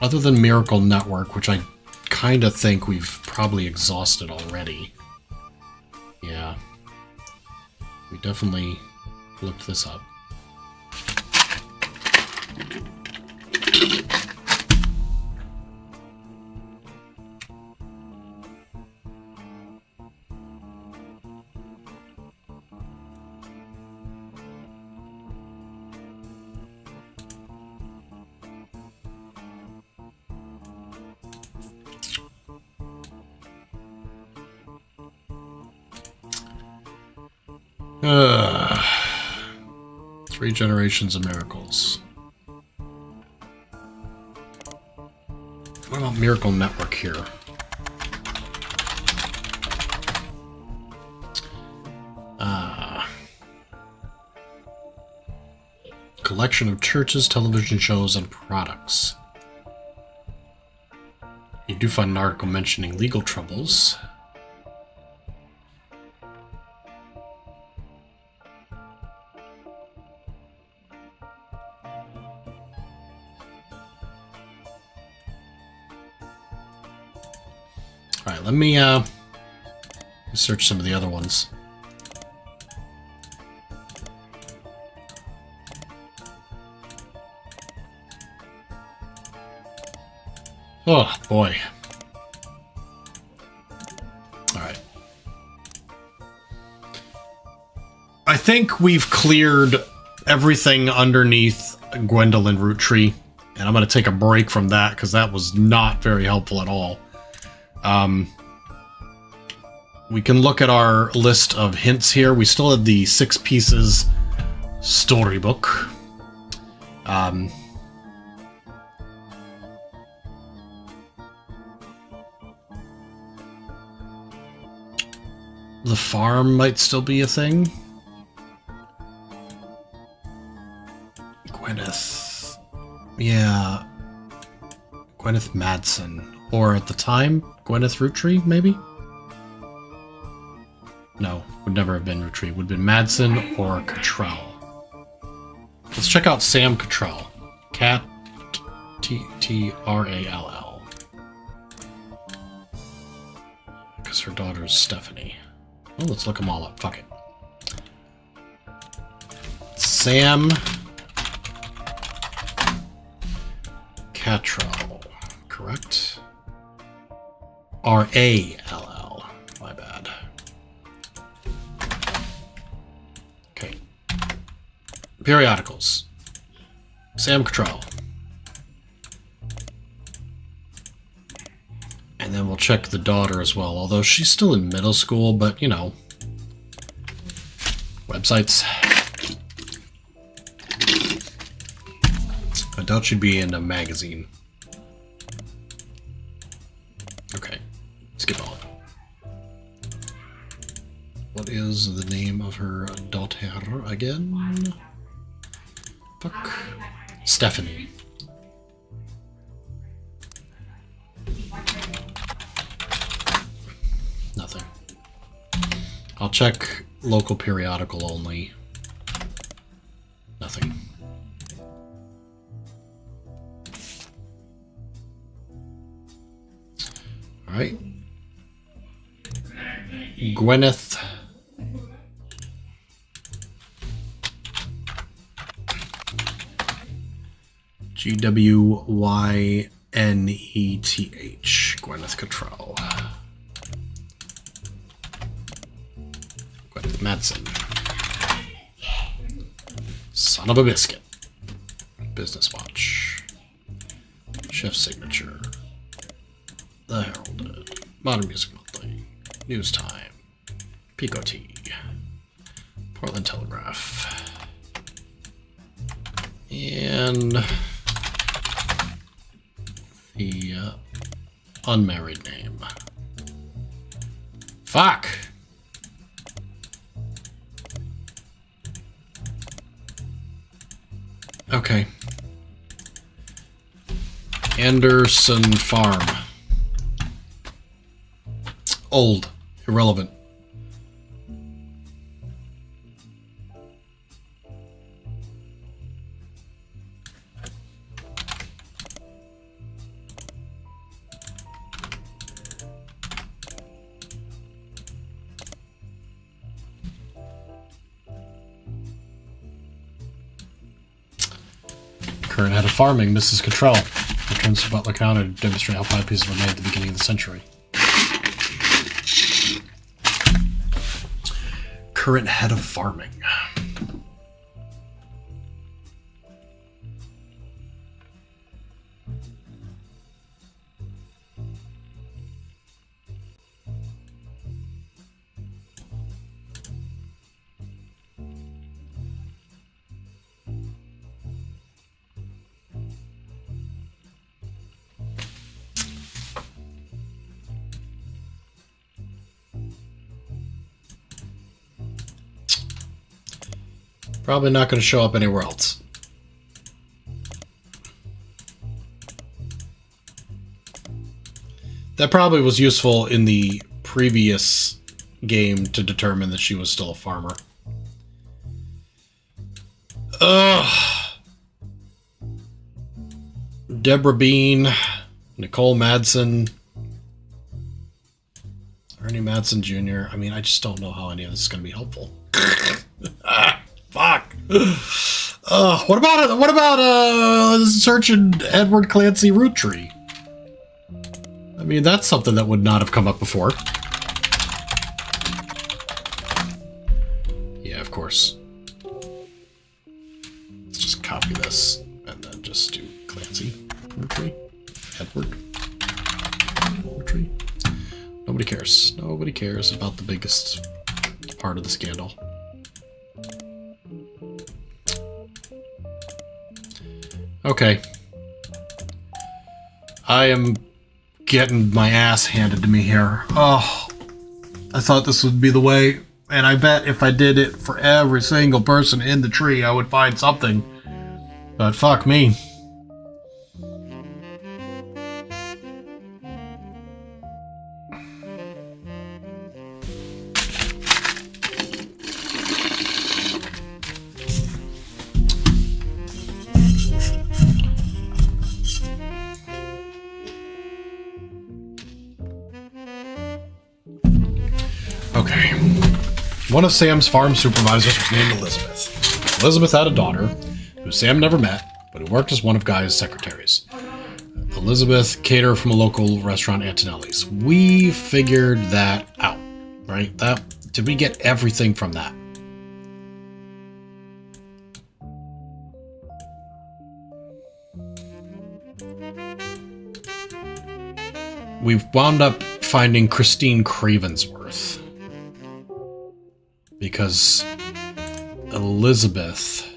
Other than Miracle Network, which I kind of think we've probably exhausted already. Yeah. We definitely looked this up. Three generations of miracles. What about Miracle Network here? Collection of churches, television shows, and products. You do find an article mentioning legal troubles. Alright, let me search some of the other ones. Oh, boy. Alright. I think we've cleared everything underneath Gwendolyn Roottree, and I'm going to take a break from that because that was not very helpful at all. We can look at our list of hints here. We still have the 6 pieces storybook. The farm might still be a thing. Gwyneth. Yeah. Gwyneth Madsen. Or at the time, Gwyneth Roottree, maybe? No, would never have been Roottree. Would have been Madsen or Cottrell. Let's check out Sam Cottrell. Cat T-R-A-L-L. Because her daughter is Stephanie. Well, let's look them all up. Fuck it. Sam Cottrell. Correct? R-A-L-L. My bad. Okay. Periodicals. Sam Cottrell. And then we'll check the daughter as well, although she's still in middle school, but, you know. Websites. I doubt she'd be in a magazine. Okay. Skip all. What is the name of her daughter again? Fuck. Stephanie. Nothing. I'll check local periodical only. Nothing. Alright. Gwyneth. G-W-Y-N-E-T-H. Gwyneth Cottrell. Gwyneth Madsen. Son of a biscuit. Business Watch. Chef Signature. The Herald. Modern Music Monthly. News Time. Pico Tea. Portland Telegraph. And the unmarried name. Fuck! Okay. Anderson Farm. Old. Irrelevant. Current head of farming, Mrs. Cottrell, returns to Butler County to demonstrate how pie pieces were made at the beginning of the century. Current head of farming. Probably not going to show up anywhere else. That probably was useful in the previous game to determine that she was still a farmer. Ugh. Deborah Bean, Nicole Madsen, Ernie Madsen Jr. I mean, I just don't know how any of this is going to be helpful. Fuck. What about searching Edward Clancy Roottree? I mean, that's something that would not have come up before. Yeah, of course. Let's just copy this and then just do Clancy Roottree. Edward Roottree. Nobody cares. Nobody cares about the biggest part of the scandal. Okay. I am getting my ass handed to me here. Oh, I thought this would be the way, and I bet if I did it for every single person in the tree, I would find something. But fuck me. Okay. One of Sam's farm supervisors was named Elizabeth. Elizabeth had a daughter, who Sam never met, but who worked as one of Guy's secretaries. Elizabeth catered from a local restaurant, Antonelli's. We figured that out, right? Did we get everything from that? We've wound up finding Christine Cravensworth. Because Elizabeth...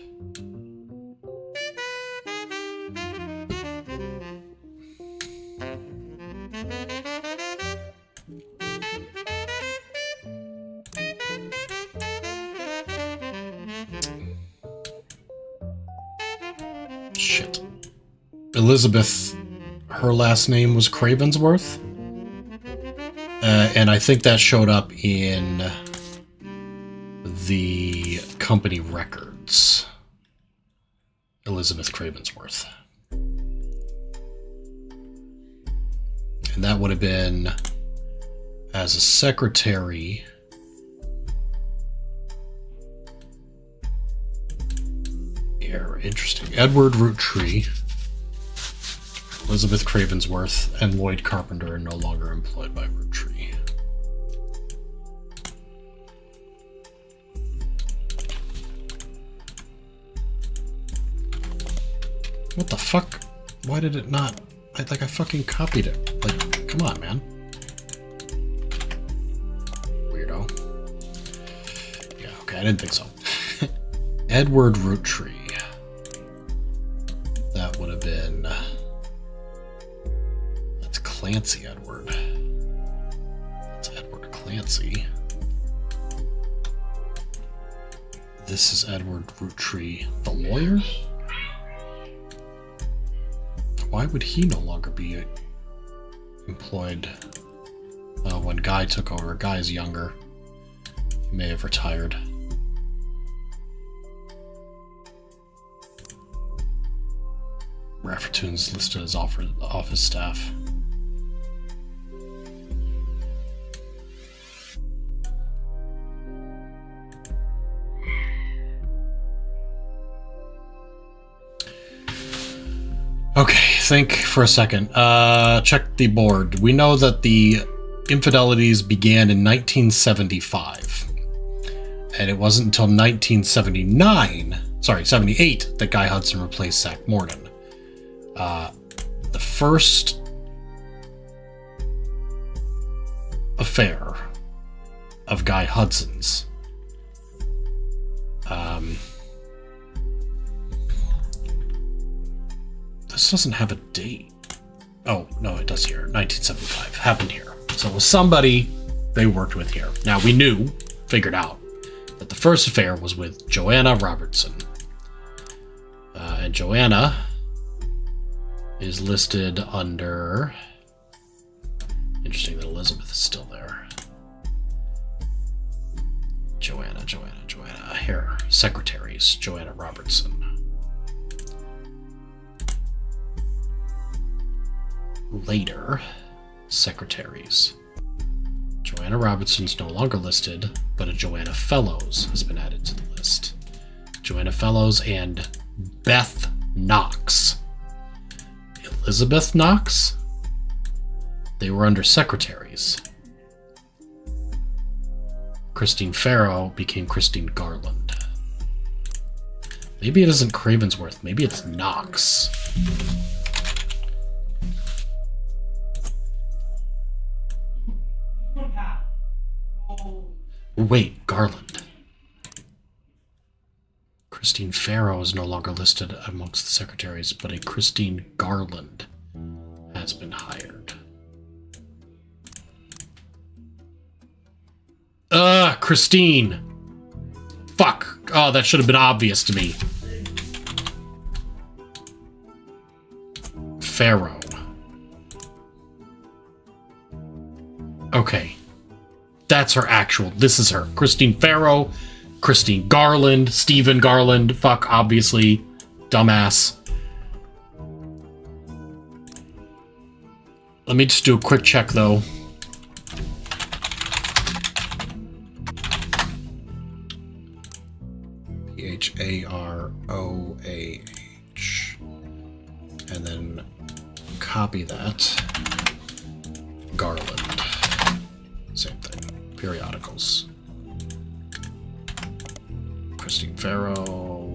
Shit. Elizabeth, her last name was Cravensworth. And I think that showed up in the company records. Elizabeth Cravensworth. And that would have been as a secretary. Here, interesting. Edward Roottree, Elizabeth Cravensworth, and Lloyd Carpenter are no longer employed by Roottrees. What the fuck? Why did it not? I fucking copied it. Like, come on, man. Weirdo. Yeah, okay, I didn't think so. Edward Roottree. That would have been... That's Clancy Edward. That's Edward Clancy. This is Edward Roottree, the lawyer? Why would he no longer be employed when Guy took over? Guy's younger. He may have retired. Raffertoon's listed as office staff. Okay, think for a second. Check the board. We know that the infidelities began in 1975. And it wasn't until 78, that Guy Hudson replaced Zach Morton. The first affair of Guy Hudson's this doesn't have a date. Oh, no, it does here. 1975. Happened here. So it was somebody they worked with here. Now, we figured out, that the first affair was with Joanna Robertson. And Joanna is listed under... Interesting that Elizabeth is still there. Joanna. Here, secretaries. Joanna Robertson. Later, secretaries. Joanna Robertson's no longer listed, but a Joanna Fellows has been added to the list. Joanna Fellows and Beth Knox. Elizabeth Knox? They were under secretaries. Christine Farrow became Christine Garland. Maybe it isn't Cravensworth. Maybe it's Knox. Wait, Garland. Christine Farrow is no longer listed amongst the secretaries, but a Christine Garland has been hired. Christine. Fuck. Oh, that should have been obvious to me. Farrow. Okay. That's her actual. This is her. Christine Farrow, Christine Garland, Stephen Garland. Fuck, obviously. Dumbass. Let me just do a quick check, though. H-A-R-O-A-H. And then copy that. Garland. Same thing. Periodicals. Christine Farrow.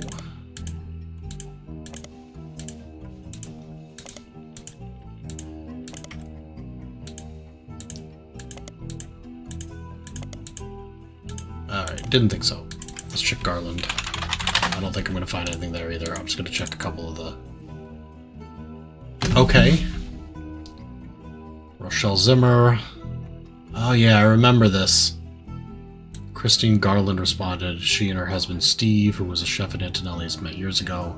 Alright, didn't think so. Let's check Garland. I don't think I'm going to find anything there either. I'm just going to check a couple of the... Okay. Rochelle Zimmer. Oh yeah, I remember this. Christine Garland responded. She and her husband Steve, who was a chef at Antonelli's, met years ago.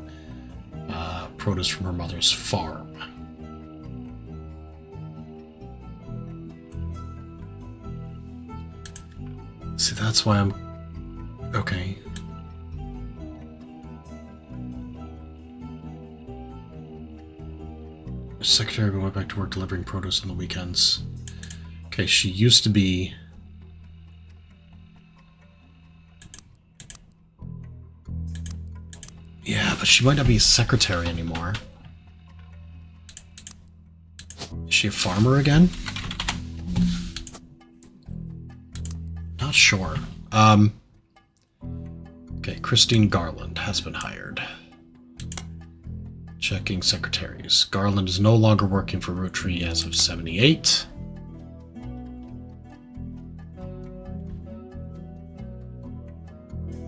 Produce from her mother's farm. See, that's why I'm... Okay. Secretary went back to work delivering produce on the weekends. Okay, she used to be... Yeah, but she might not be a secretary anymore. Is she a farmer again? Not sure. Okay, Christine Garland has been hired. Checking secretaries. Garland is no longer working for Roottrees as of 78.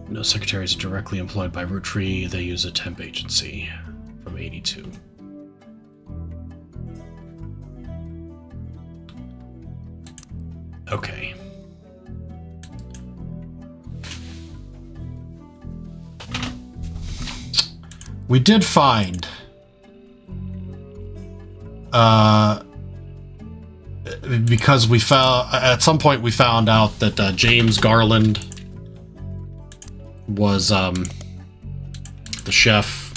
No secretaries are directly employed by Roottrees. They use a temp agency from 82. Okay. We did find because we found at some point we found out that James Garland was the chef,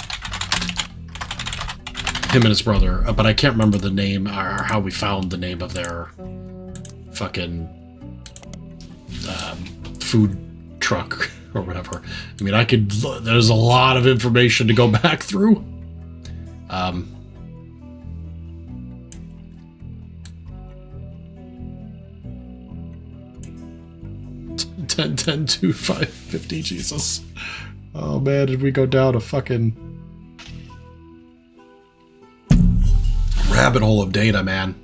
him and his brother, but I can't remember the name or how we found the name of their fucking food truck or whatever. I mean, there's a lot of information to go back through. 10, 10, 2, 5, 50, Jesus. Oh man, did we go down a fucking rabbit hole of data, man.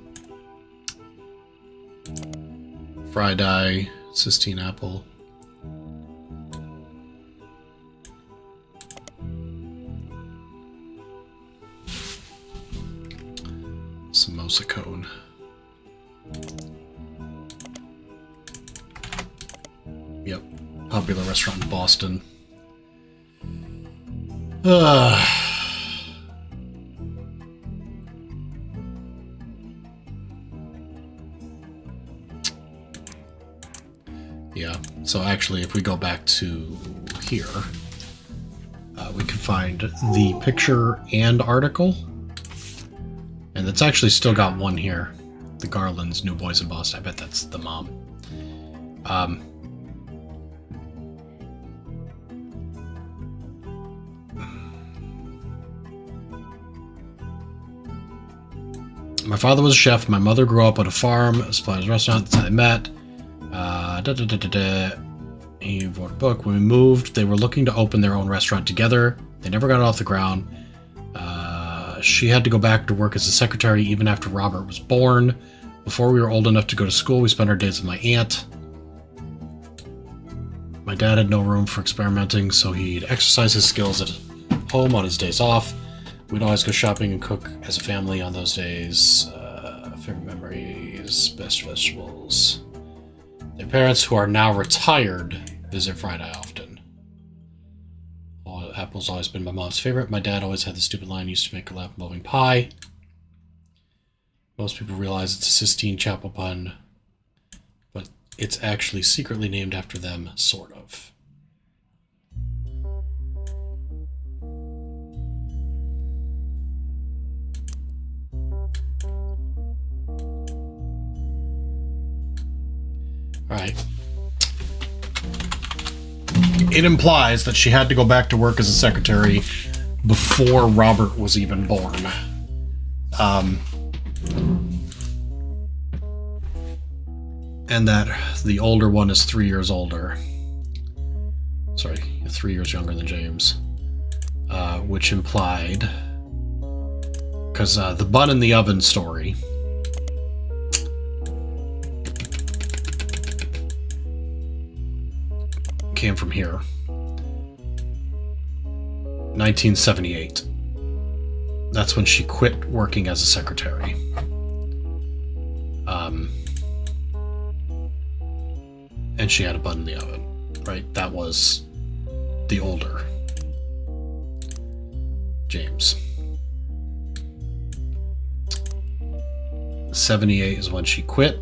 Fried eye, Sistine apple. Samosa cone. Yep. Popular restaurant in Boston. Yeah, so actually if we go back to here, we can find the picture and article. And it's actually still got one here. The Garlands, New Boys in Boston. I bet that's the mom. My father was a chef. My mother grew up at a farm, a supplier's restaurant. That's how they met. He wrote a book. When we moved, they were looking to open their own restaurant together. They never got it off the ground. She had to go back to work as a secretary even after Robert was born. Before we were old enough to go to school, we spent our days with my aunt. My dad had no room for experimenting, so he'd exercise his skills at home on his days off. We'd always go shopping and cook as a family on those days. Favorite memories, best vegetables. Their parents, who are now retired, visit Friday often. Apple's always been my mom's favorite. My dad always had the stupid line, used to make her laugh involving pie. Most people realize it's a Sistine Chapel pun, but it's actually secretly named after them, sort of. Right. It implies that she had to go back to work as a secretary before Robert was even born. And that the older one is 3 years older. Sorry, 3 years younger than James. Which implied... Because the bun in the oven story... came from here. 1978. That's when she quit working as a secretary. And she had a bun in the oven, right? That was the older James. 78 is when she quit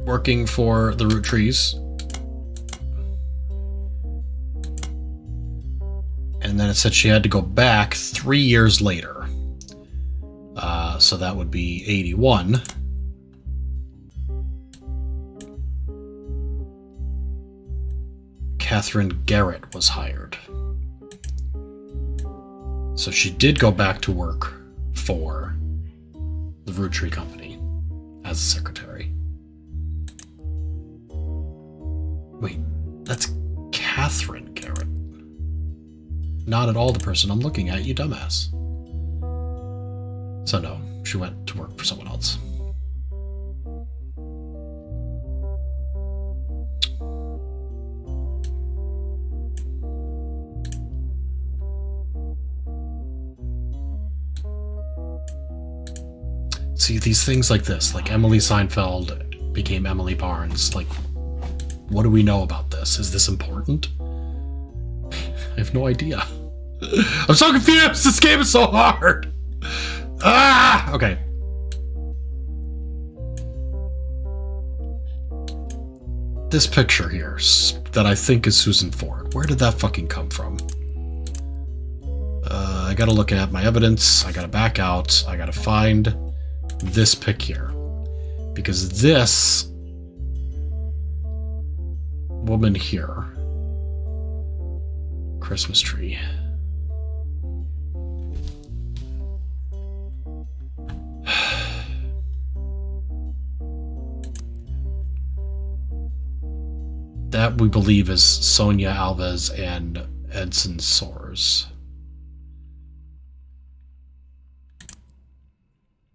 working for the Roottrees. And then it said she had to go back 3 years later. So that would be 81. Catherine Garrett was hired. So she did go back to work for the Roottrees company as a secretary. Wait, that's Catherine Garrett. Not at all the person I'm looking at, you dumbass. So no, she went to work for someone else. See, these things like this, like Emily Seinfeld became Emily Barnes, like, what do we know about this? Is this important? I have no idea. I'm so confused! This game is so hard! Ah! Okay. This picture here, that I think is Susan Ford, where did that fucking come from? I gotta look at my evidence, I gotta back out, I gotta find this pic here. Because this woman here, Christmas tree. That we believe is Sonia Alves and Edson Soares.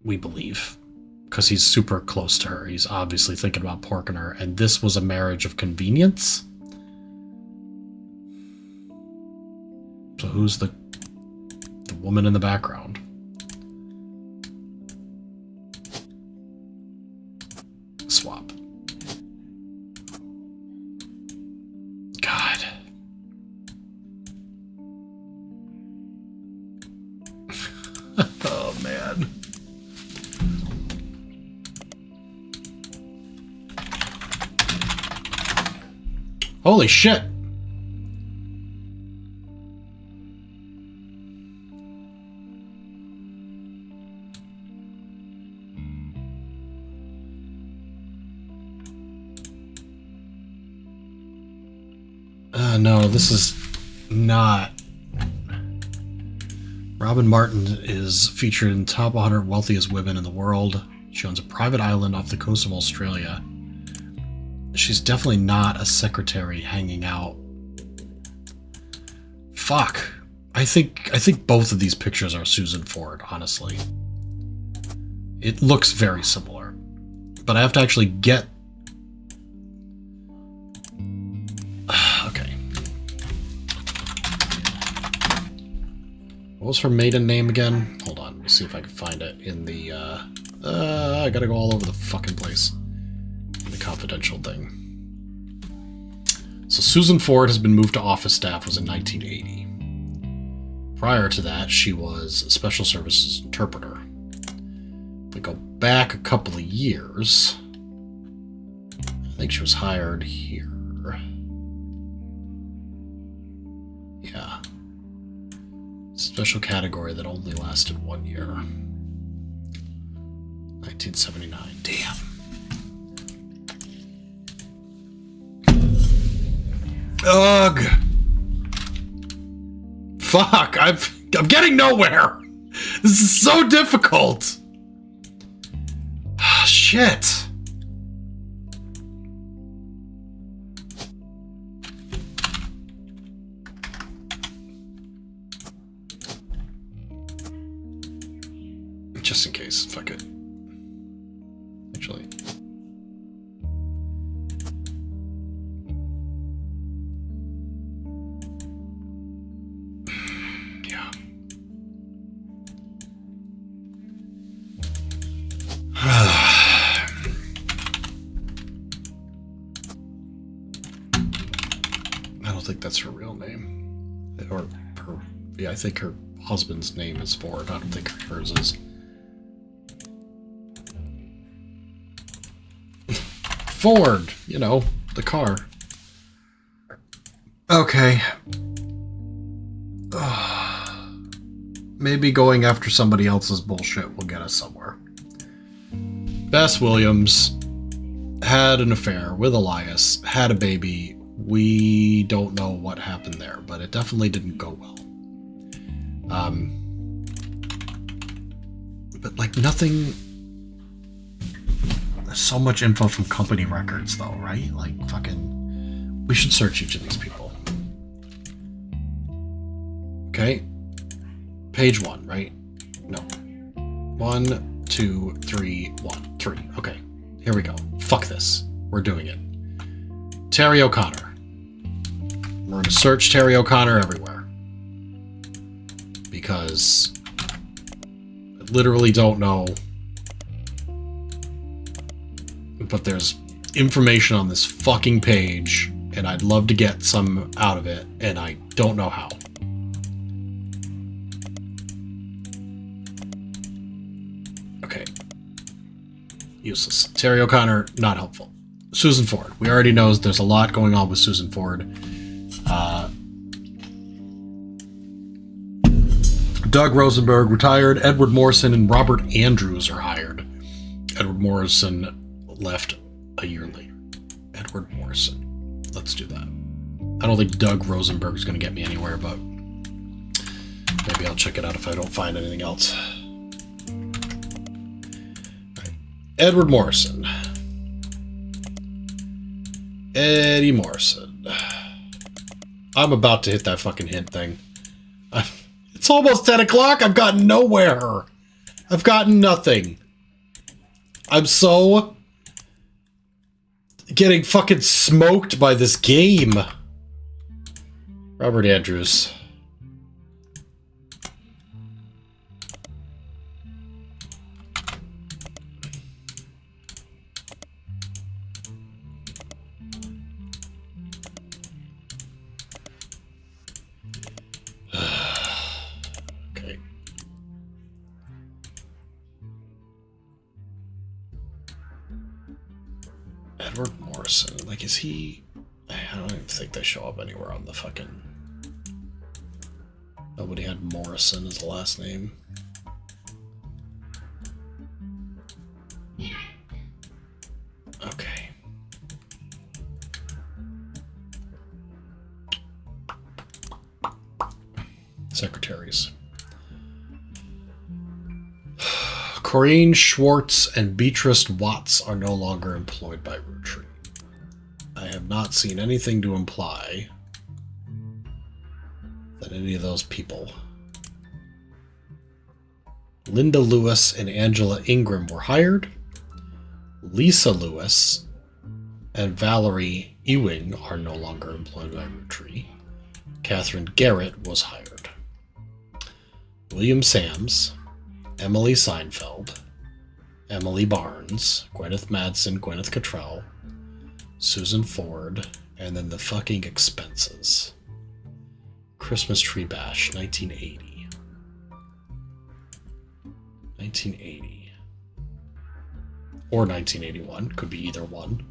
We believe. Because he's super close to her. He's obviously thinking about porking her. And this was a marriage of convenience? So who's the woman in the background? Swap. God. Oh, man. Holy shit. No, this is not. Robin Martin is featured in top 100 wealthiest women in the world. She owns a private island off the coast of Australia. She's definitely not a secretary hanging out. Fuck. I think both of these pictures are Susan Ford, honestly. It looks very similar. But I have to actually get... Okay. What was her maiden name again? Hold on, let me see if I can find it in the, I gotta go all over the fucking place. The confidential thing. So Susan Ford has been moved to office staff was in 1980. Prior to that, she was a special services interpreter. If we go back a couple of years, I think she was hired here. Yeah. Special category that only lasted 1 year. 1979. Damn. Ugh. Fuck, I'm getting nowhere. This is so difficult. Shit. Just in case, fuck it. Actually. Yeah. I don't think that's her real name. Or her, yeah, I think her husband's name is Ford. I don't think hers is. Ford, you know, the car. Okay. Maybe going after somebody else's bullshit will get us somewhere. Bess Williams had an affair with Elias, had a baby. We don't know what happened there, but it definitely didn't go well. But like nothing... So much info from company records, though, right? Like, fucking... We should search each of these people. Okay. Page 1, right? No. 1, 2, 3, 1, 3. Okay. Here we go. Fuck this. We're doing it. Terry O'Connor. We're going to search Terry O'Connor everywhere. Because... I literally don't know... But there's information on this fucking page, and I'd love to get some out of it, and I don't know how. Okay. Useless. Terry O'Connor, not helpful. Susan Ford. We already know there's a lot going on with Susan Ford. Doug Rosenberg, retired. Edward Morrison and Robert Andrews are hired. Edward Morrison left a year later. Edward Morrison. Let's do that. I don't think Doug Rosenberg is going to get me anywhere, but maybe I'll check it out if I don't find anything else. Right. Edward Morrison. Eddie Morrison. I'm about to hit that fucking hint thing. It's almost 10 o'clock. I've gotten nowhere. I've gotten nothing. I'm so getting fucking smoked by this game. Robert Andrews. Okay. Edward Morrison. Like, is he... I don't even think they show up anywhere on the fucking... Nobody had Morrison as the last name. Okay. Secretaries. Corinne Schwartz and Beatrice Watts are no longer employed by Roottrees. I have not seen anything to imply that any of those people. Linda Lewis and Angela Ingram were hired. Lisa Lewis and Valerie Ewing are no longer employed by Roottrees. Catherine Garrett was hired. William Sams, Emily Seinfeld, Emily Barnes, Gwyneth Madsen, Gwyneth Cottrell, Susan Ford, and then the fucking expenses. Christmas Tree Bash, 1980. 1980. Or 1981. Could be either one.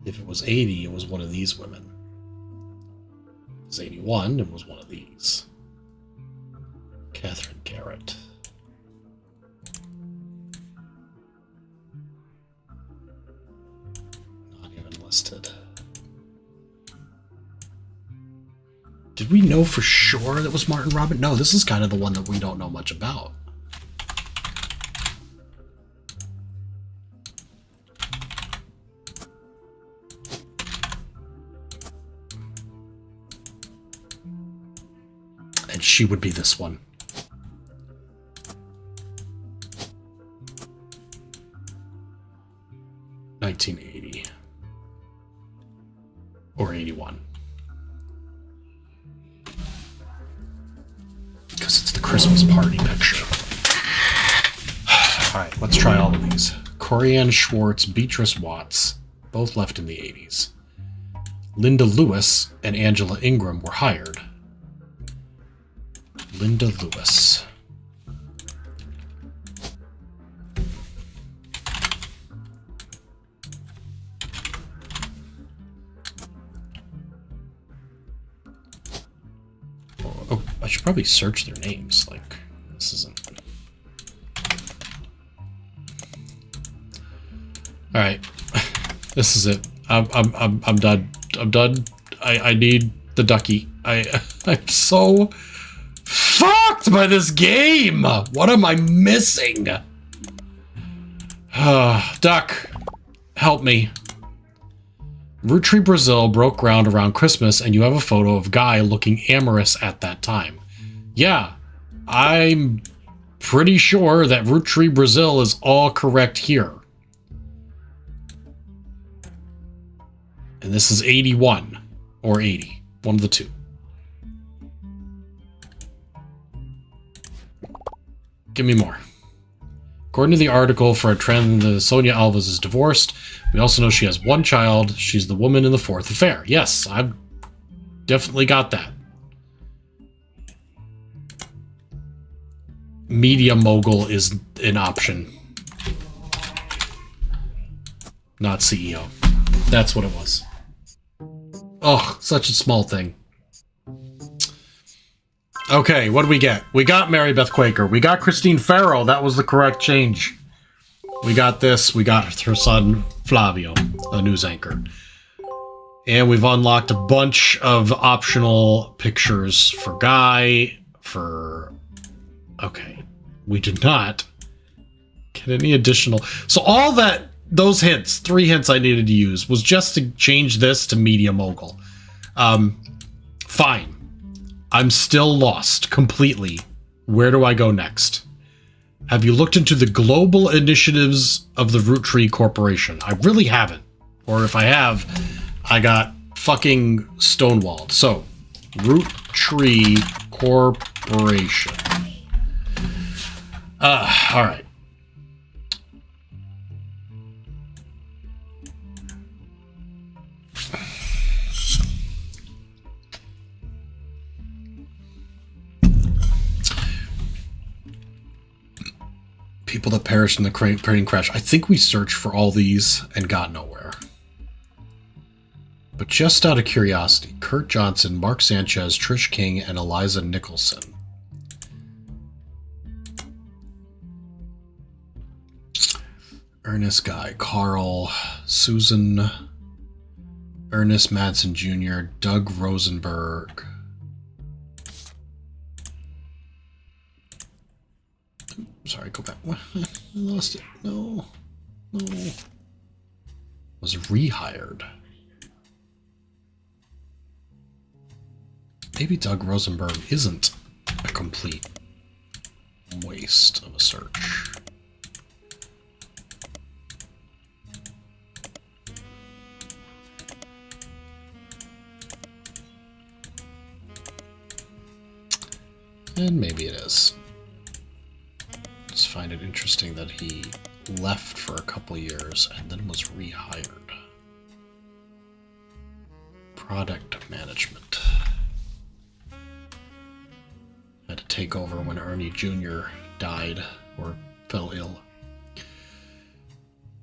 If it was 80, it was one of these women. If it was 81, it was one of these. Catherine Garrett. Not even listed. Did we know for sure that was Martin Robin? No, this is kind of the one that we don't know much about. And she would be this one. $1980 or 81. Because it's the Christmas party picture. Alright, let's try all of these. Corianne Schwartz, Beatrice Watts, both left in the 80s. Linda Lewis and Angela Ingram were hired. Linda Lewis. Oh, I should probably search their names. Like, this isn't. All right, this is it. I'm done. I'm done. I need the ducky. I'm so fucked by this game. What am I missing? Duck, help me. Roottrees Brazil broke ground around Christmas, and you have a photo of Guy looking amorous at that time. Yeah, I'm pretty sure that Roottrees Brazil is all correct here. And this is 81 or 80, one of the two. Give me more. According to the article for a trend, Sonia Alves is divorced. We also know she has one child. She's the woman in the fourth affair. Yes, I've definitely got that. Media mogul is an option. Not CEO. That's what it was. Oh, such a small thing. Okay, what do we get? We got Mary Beth Quaker. We got Christine Farrow. That was the correct change. We got this. We got her son, Flavio, a news anchor. And we've unlocked a bunch of optional pictures for Guy, for Okay. We did not get any additional. So all that, those hints, 3 hints I needed to use was just to change this to Media Mogul. Fine. I'm still lost completely. Where do I go next? Have you looked into the global initiatives of the Roottree Corporation? I really haven't. Or if I have, I got fucking stonewalled. So, Roottree Corporation. Alright. People that perished in the plane crash. I think we searched for all these and got nowhere. But just out of curiosity, Kurt Johnson, Mark Sanchez, Trish King, and Eliza Nicholson. Ernest Guy, Carl, Susan, Ernest Madsen Jr., Doug Rosenberg. Sorry, go back. What? I lost it. No. Was rehired. Maybe Doug Rosenberg isn't a complete waste of a search. And maybe it is. Just find it interesting that he left for a couple years and then was rehired. Product management. Had to take over when Ernie Jr. died or fell ill.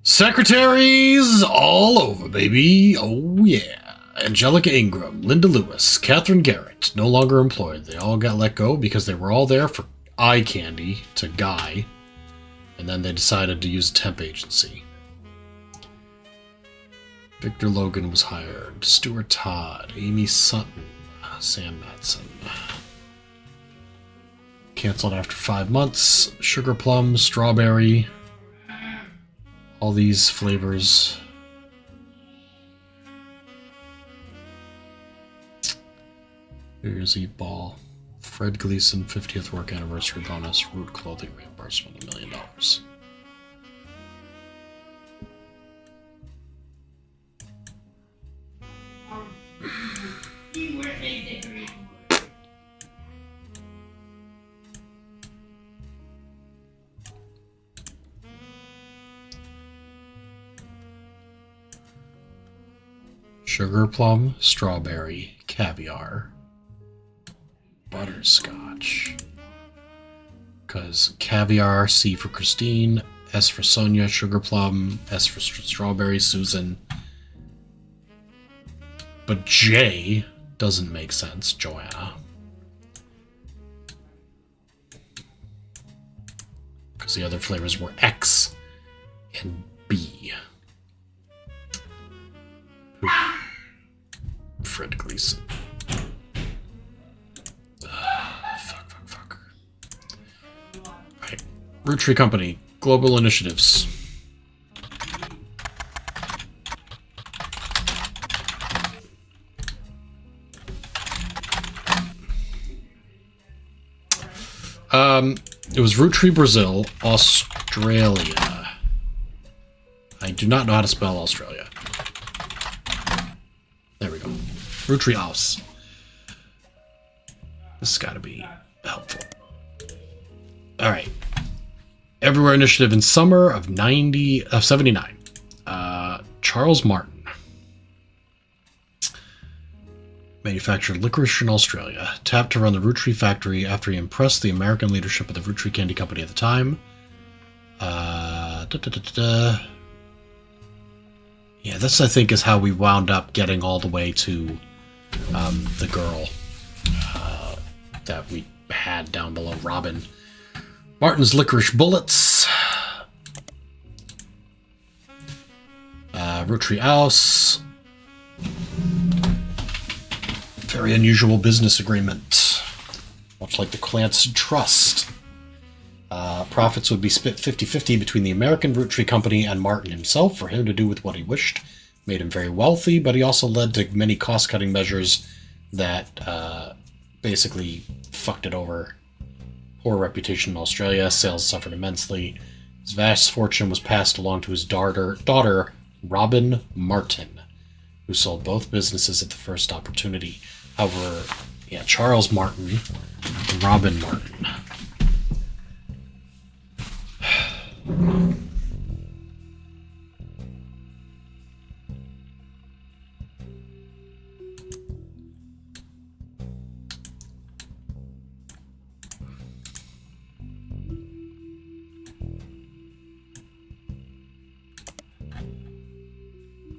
Secretaries all over, baby. Oh, yeah. Angelica Ingram, Linda Lewis, Catherine Garrett, no longer employed. They all got let go because they were all there for eye candy to Guy, and then they decided to use a temp agency. Victor Logan was hired. Stuart Todd, Amy Sutton, Sam Matson. Canceled after 5 months. Sugar plum, strawberry. All these flavors. New Year's Eve ball. Fred Gleason, 50th work anniversary bonus. Root clothing reimbursement, $1 million. Sugar plum, strawberry, caviar, butterscotch. Because caviar, C for Christine, S for Sonia, sugar plum, S for strawberry, Susan. But J doesn't make sense, Joanna. Because the other flavors were X and B. Fred Gleason. Fuck. Alright. Roottree Company. Global initiatives. It was Roottree Brazil, Australia. I do not know how to spell Australia. There we go. Roottree House. This has got to be helpful. Alright. Everywhere Initiative in summer of 79. Charles Martin. Manufactured licorice in Australia. Tapped to run the Roottree factory after he impressed the American leadership of the Roottree Candy Company at the time. Yeah, this, I think, is how we wound up getting all the way to the girl that we had down below, Robin. Martin's Licorice Bullets. Roottree House. Very unusual business agreement. Much like the Clancy Trust. profits would be split 50-50 between the American Roottrees Company and Martin himself for him to do with what he wished. Made him very wealthy, but he also led to many cost-cutting measures that basically fucked it over. Poor reputation in Australia, sales suffered immensely. His vast fortune was passed along to his daughter Robin Martin, who sold both businesses at the first opportunity. However, yeah, Charles Martin and Robin Martin.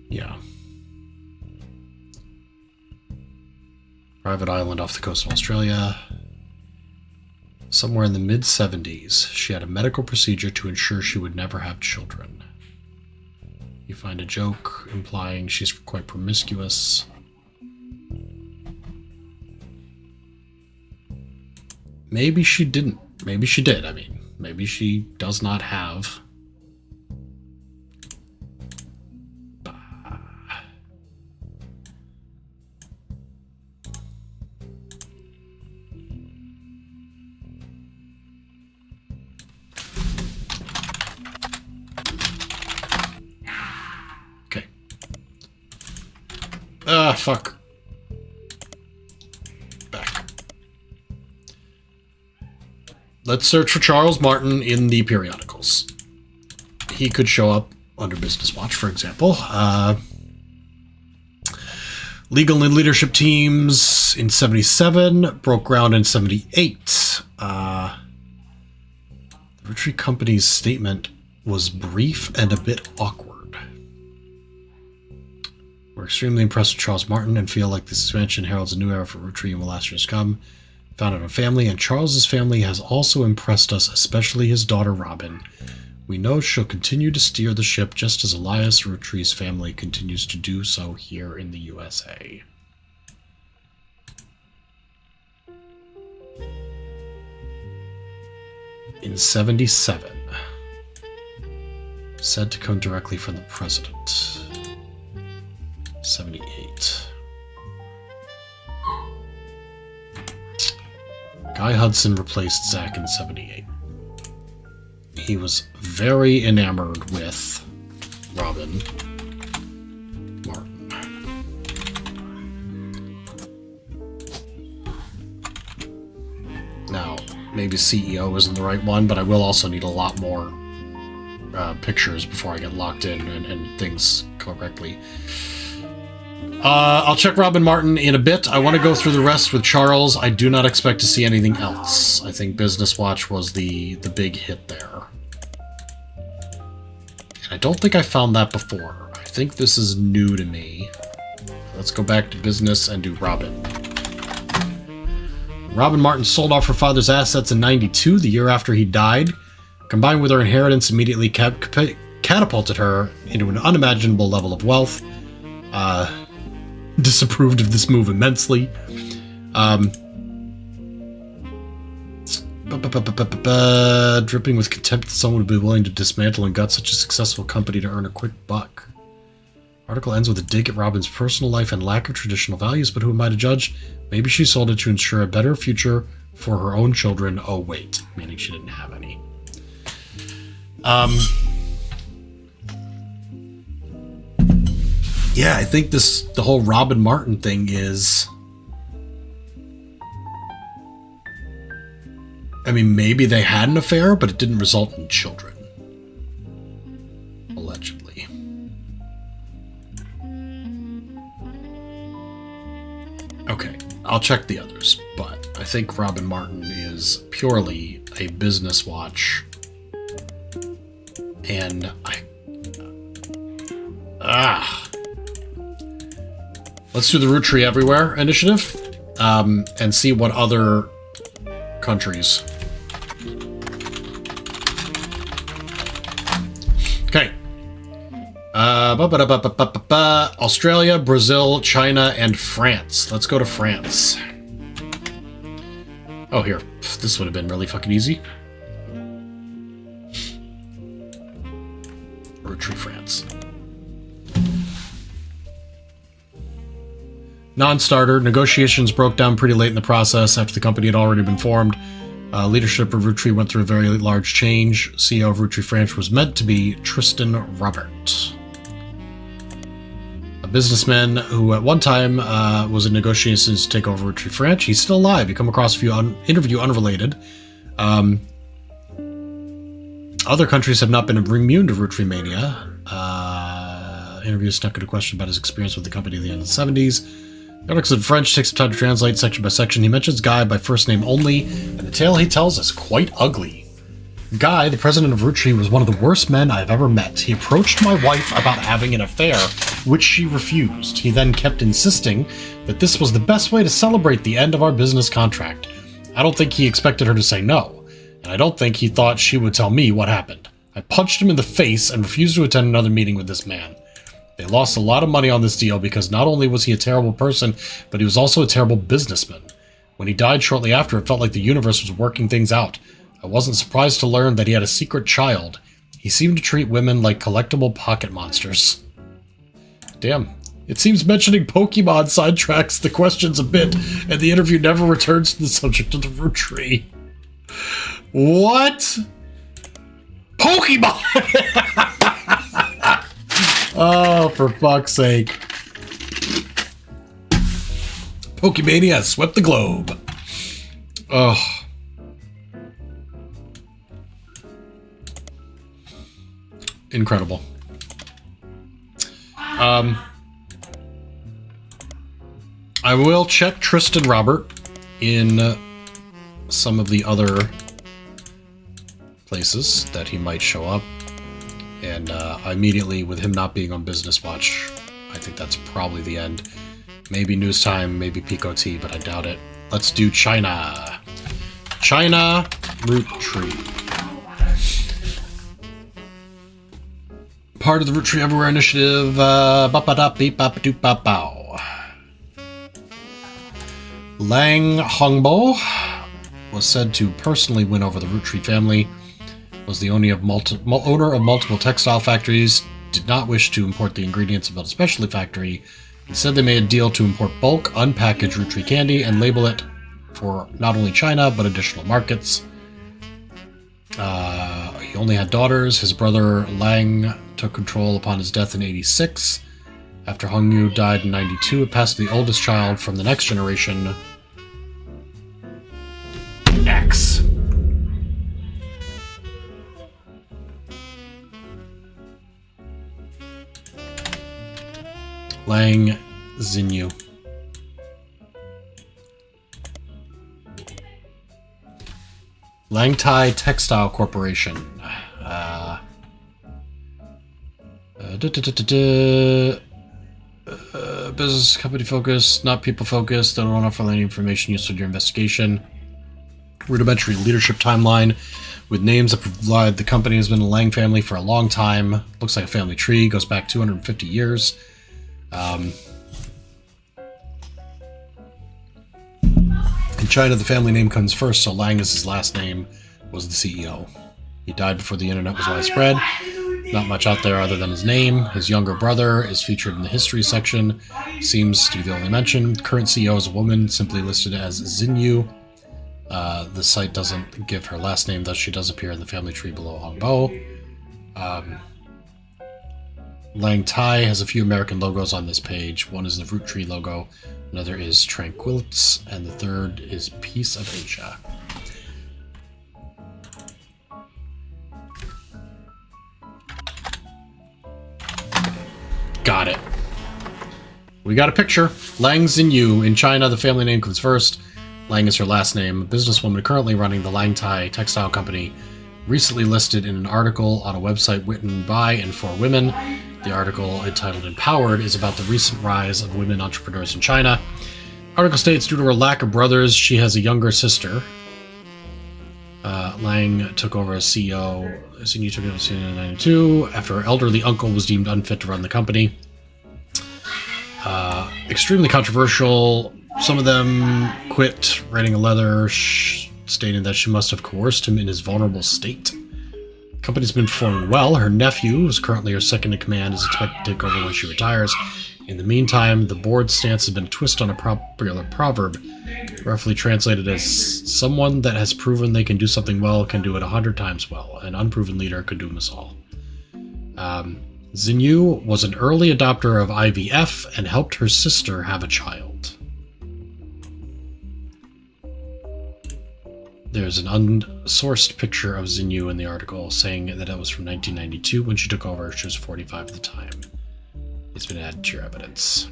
Yeah. Private island off the coast of Australia. Somewhere in the mid-70s, she had a medical procedure to ensure she would never have children. You find a joke implying she's quite promiscuous. Maybe she didn't. Maybe she did. I mean, maybe she does not have... Fuck. Back. Let's search for Charles Martin in the periodicals. He could show up under Business Watch, for example. Legal and leadership teams in 77, broke ground in 78. The Roottrees Company's statement was brief and a bit awkward. We're extremely impressed with Charles Martin and feel like this expansion heralds a new era for Roottrees and will last years to come. Founded a family, and Charles's family has also impressed us, especially his daughter Robin. We know she'll continue to steer the ship just as Elias Roottrees' family continues to do so here in the USA. In 77. Said to come directly from the president. 78. Guy Hudson replaced Zach in 78. He was very enamored with Robin Martin. Now, maybe CEO isn't the right one, but I will also need a lot more pictures before I get locked in and things correctly. I'll check Robin Martin in a bit. I want to go through the rest with Charles. I do not expect to see anything else. I think Business Watch was the big hit there. And I don't think I found that before. I think this is new to me. Let's go back to business and do Robin. Robin Martin sold off her father's assets in 92, the year after he died. Combined with her inheritance, immediately catapulted her into an unimaginable level of wealth. Disapproved of this move immensely. Dripping with contempt that someone would be willing to dismantle and gut such a successful company to earn a quick buck. Article ends with a dig at Robin's personal life and lack of traditional values, but who am I to judge? Maybe she sold it to ensure a better future for her own children. Oh wait, meaning she didn't have any. Yeah, I think the whole Robin Martin thing is... I mean, maybe they had an affair, but it didn't result in children. Allegedly. Okay, I'll check the others, but I think Robin Martin is purely a Business Watch. And let's do the Roottrees Everywhere initiative, and see what other countries. Okay. Australia, Brazil, China, and France. Let's go to France. Oh, here. This would have been really fucking easy. Roottrees, France. Non-starter. Negotiations broke down pretty late in the process after the company had already been formed. Leadership of Roottrees went through a very large change. CEO of Roottrees France was meant to be Tristan Robert, a businessman who at one time was in negotiations to take over Roottrees France. He's still alive. You come across a few interview unrelated. Other countries have not been immune to Roottreemania. Interviews stuck at a question about his experience with the company at the end of the 70s. The article's in French, takes some time to translate section by section. He mentions Guy by first name only, and the tale he tells is quite ugly. Guy, the president of Roottrees, was one of the worst men I've ever met. He approached my wife about having an affair, which she refused. He then kept insisting that this was the best way to celebrate the end of our business contract. I don't think he expected her to say no, and I don't think he thought she would tell me what happened. I punched him in the face and refused to attend another meeting with this man. They lost a lot of money on this deal because not only was he a terrible person, but he was also a terrible businessman. When he died shortly after, it felt like the universe was working things out. I wasn't surprised to learn that he had a secret child. He seemed to treat women like collectible pocket monsters. Damn. It seems mentioning Pokemon sidetracks the questions a bit, and the interview never returns to the subject of the Roottrees. What? Pokemon! Oh, for fuck's sake. Pokemania has swept the globe. Oh. Incredible. I will check Tristan Robert in some of the other places that he might show up. And immediately, with him not being on Business Watch, I think that's probably the end. Maybe News Time, maybe Pico T, but I doubt it. Let's do China. China Roottrees. Part of the Roottrees Everywhere initiative. Lang Hongbo was said to personally win over the Roottrees family. Was the owner of multiple textile factories, did not wish to import the ingredients to build a specialty factory. Instead, they made a deal to import bulk, unpackaged Roottrees candy and label it for not only China, but additional markets. He only had daughters. His brother Lang took control upon his death in '86. After Hongyu died in '92, it passed to the oldest child from the next generation, X. Lang Xinyu. Langtai Textile Corporation. Business company focused, not people focused. They don't offer any information useful to your investigation. Rudimentary leadership timeline with names that provide the company has been the Lang family for a long time. Looks like a family tree, goes back 250 years. In China, the family name comes first, so Lang is his last name, was the CEO. He died before the internet was widespread. Not much out there other than his name. His younger brother is featured in the history section. Seems to be the only mention. Current CEO is a woman, simply listed as Xinyu. The site doesn't give her last name, thus she does appear in the family tree below Hongbo. Lang Tai has a few American logos on this page. One is the Roottrees logo, another is Tranquillitz, and the third is Peace of Asia. Got it. We got a picture. Lang Xinyu. In China, the family name comes first. Lang is her last name. A businesswoman currently running the Langtai textile company, recently listed in an article on a website written by and for women. The article, entitled Empowered, is about the recent rise of women entrepreneurs in China. Article states, due to her lack of brothers, she has a younger sister. Lang took over as CEO. Xinyu took over as CEO in 1992 after her elderly uncle was deemed unfit to run the company. Extremely controversial. Some of them quit, writing a letter stating that she must have coerced him in his vulnerable state. Company's been performing well. Her nephew, who's currently her second in command, is expected to take over when she retires. In the meantime, the board's stance has been a twist on a popular proverb, roughly translated as someone that has proven they can do something well can do it 100 times well. An unproven leader could doom us all. Xinyu was an early adopter of IVF and helped her sister have a child. There's an unsourced picture of Xinyu in the article saying that it was from 1992 when she took over. She was 45 at the time. It's been added to your evidence.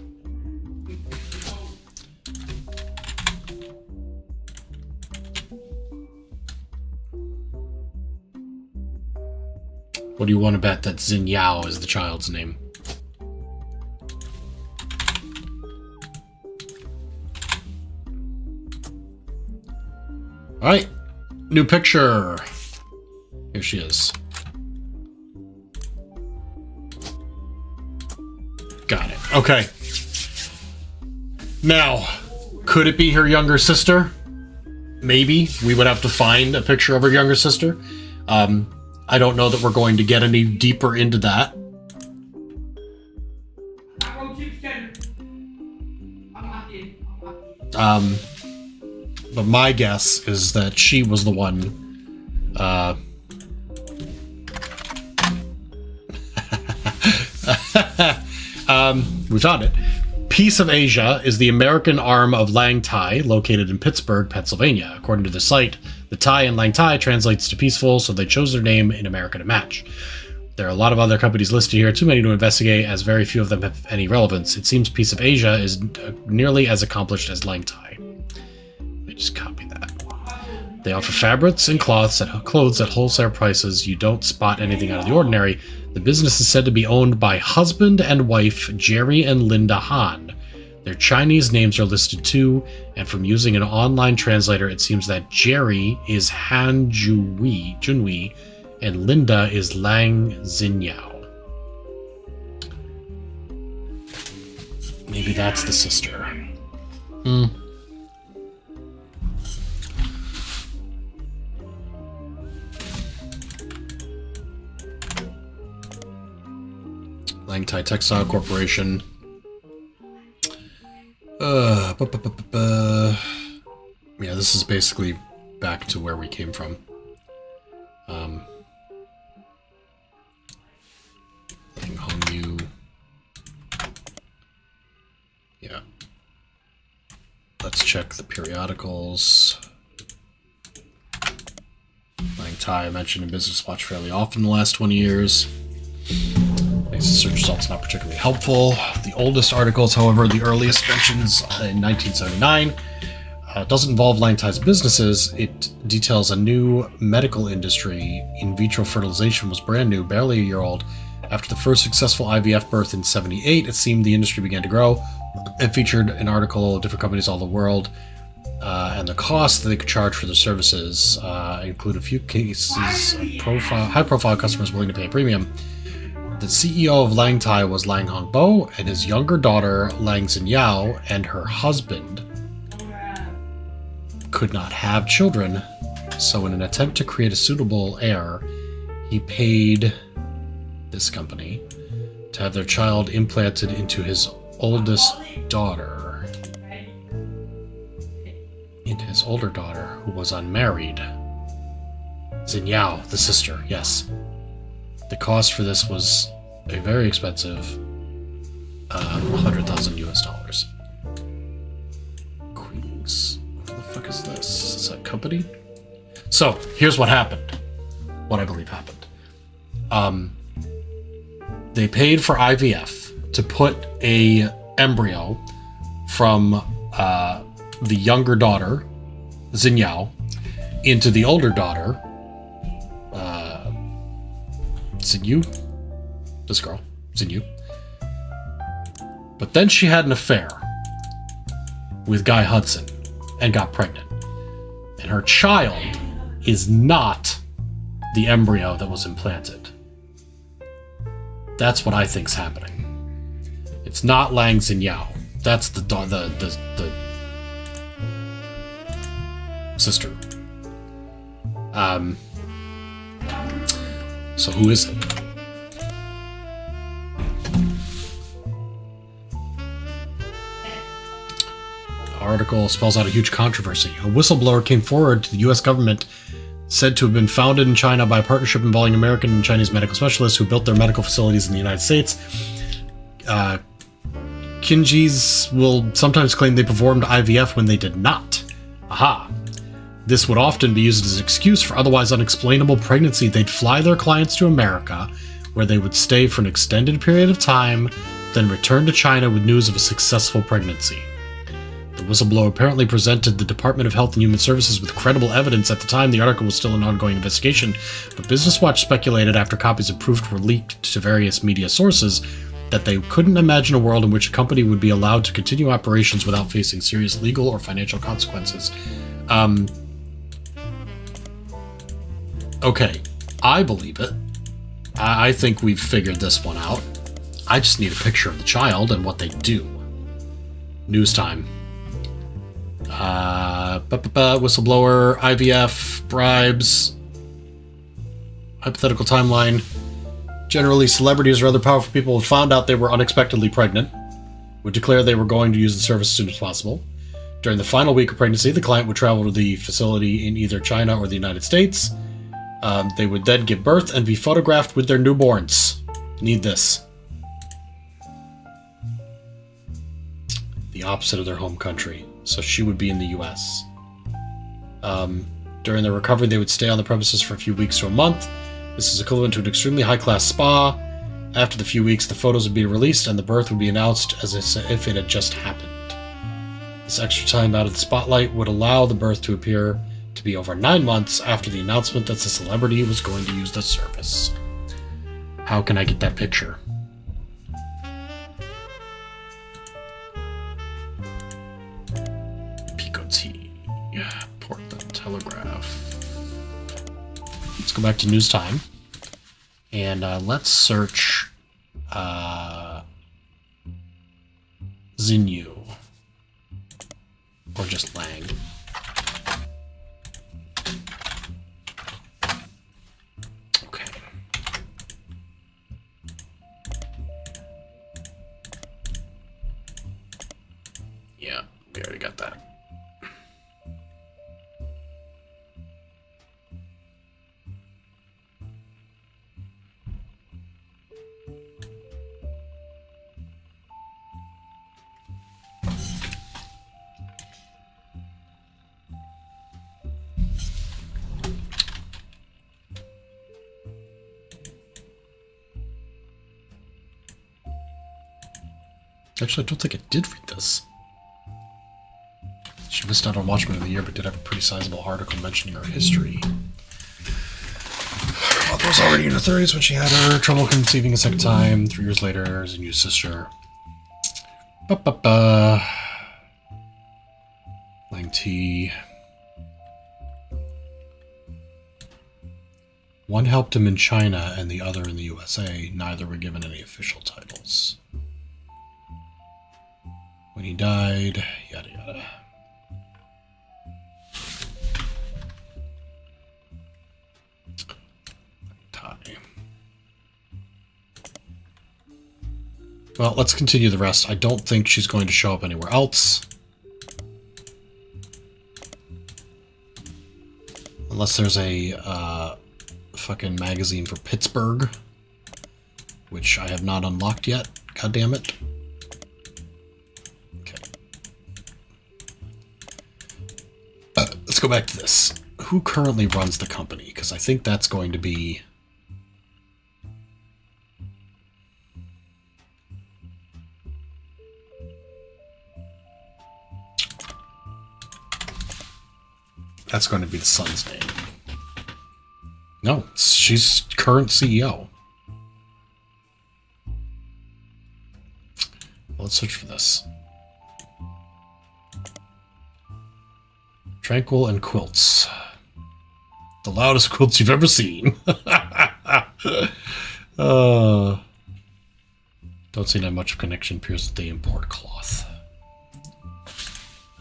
What do you want to bet that Xin Yao is the child's name? Alright. New picture. Here she is. Got it. Okay. Now, could it be her younger sister? Maybe. We would have to find a picture of her younger sister. I don't know that we're going to get any deeper into that. But my guess is that she was the one, we found it. Piece of Asia is the American arm of Lang Thai, located in Pittsburgh, Pennsylvania. According to the site, the Thai in Lang Thai translates to peaceful, so they chose their name in America to match. There are a lot of other companies listed here, too many to investigate, as very few of them have any relevance. It seems Piece of Asia is nearly as accomplished as Lang Thai. Let me just copy that. They offer fabrics and clothes at wholesale prices. You don't spot anything out of the ordinary. The business is said to be owned by husband and wife Jerry and Linda Han. Their Chinese names are listed too, and from using an online translator, it seems that Jerry is Han Junwei, and Linda is Lang Xinyao. Maybe that's the sister. Lang Thai Textile Corporation. Yeah, this is basically back to where we came from. Lang Hongyu. Yeah. Let's check the periodicals. Lang Thai I mentioned in Business Watch fairly often in the last 20 years. Makes the search results not particularly helpful. The oldest articles, however, the earliest mentions in 1979, doesn't involve Lang Thai's businesses. It details a new medical industry. In vitro fertilization was brand new, barely a year old. After the first successful IVF birth in 78, it seemed the industry began to grow. It featured an article of different companies all over the world, and the cost that they could charge for their services include a few cases of high-profile customers willing to pay a premium. The CEO of Lang Thai was Lang Hongbo, and his younger daughter, Lang Xinyao, and her husband could not have children, so in an attempt to create a suitable heir, he paid this company to have their child implanted into his oldest daughter. Into his older daughter, who was unmarried. Xinyao, the sister, yes. The cost for this was a very expensive $100,000 US. Queens. What the fuck is this? Is that a company? So, here's what happened. What I believe happened. They paid for IVF to put a embryo from the younger daughter, Xinyao, into the older daughter, Xinyu? This girl, Xinyu. But then she had an affair with Guy Hudson and got pregnant. And her child is not the embryo that was implanted. That's what I think's happening. It's not Lang Xinyao. That's the So who is it? The article spells out a huge controversy. A whistleblower came forward to the U.S. government, said to have been founded in China by a partnership involving American and Chinese medical specialists who built their medical facilities in the United States. Kinjis will sometimes claim they performed IVF when they did not. Aha. This would often be used as an excuse for otherwise unexplainable pregnancy. They'd fly their clients to America, where they would stay for an extended period of time, then return to China with news of a successful pregnancy. The whistleblower apparently presented the Department of Health and Human Services with credible evidence. At the time, the article was still an ongoing investigation, but Business Watch speculated after copies of proof were leaked to various media sources that they couldn't imagine a world in which a company would be allowed to continue operations without facing serious legal or financial consequences. Okay, I believe it. I think we've figured this one out. I just need a picture of the child and what they do. News time. Whistleblower, IVF, bribes, hypothetical timeline. Generally, celebrities or other powerful people who found out they were unexpectedly pregnant would declare they were going to use the service as soon as possible. During the final week of pregnancy, the client would travel to the facility in either China or the United States. They would then give birth and be photographed with their newborns. Need this. The opposite of their home country. So she would be in the US. During their recovery, they would stay on the premises for a few weeks to a month. This is equivalent to an extremely high-class spa. After the few weeks, the photos would be released and the birth would be announced as if it had just happened. This extra time out of the spotlight would allow the birth to appear to be over 9 months after the announcement that the celebrity was going to use the service. How can I get that picture? Portland Telegraph. Let's go back to news time. And let's search Xinyu. Or just Lang. Okay. Yeah, we already got that. Actually, I don't think I did read this. She missed out on Watchmen of the Year, but did have a pretty sizable article mentioning her history. Her mother was already in her 30s when she had her trouble conceiving a second time. 3 years later, Xenyu's sister. Lang T. One helped him in China and the other in the USA. Neither were given any official titles. When he died, yada yada. Tie. Well, let's continue the rest. I don't think she's going to show up anywhere else. Unless there's a fucking magazine for Pittsburgh, which I have not unlocked yet. God damn it. Let's go back to this. Who currently runs the company? Because I think that's going to be... That's going to be the son's name. No, she's current CEO. Let's search for this. Tranquil and quilts. The loudest quilts you've ever seen. Don't seem to have much of a connection. Appears that they import cloth.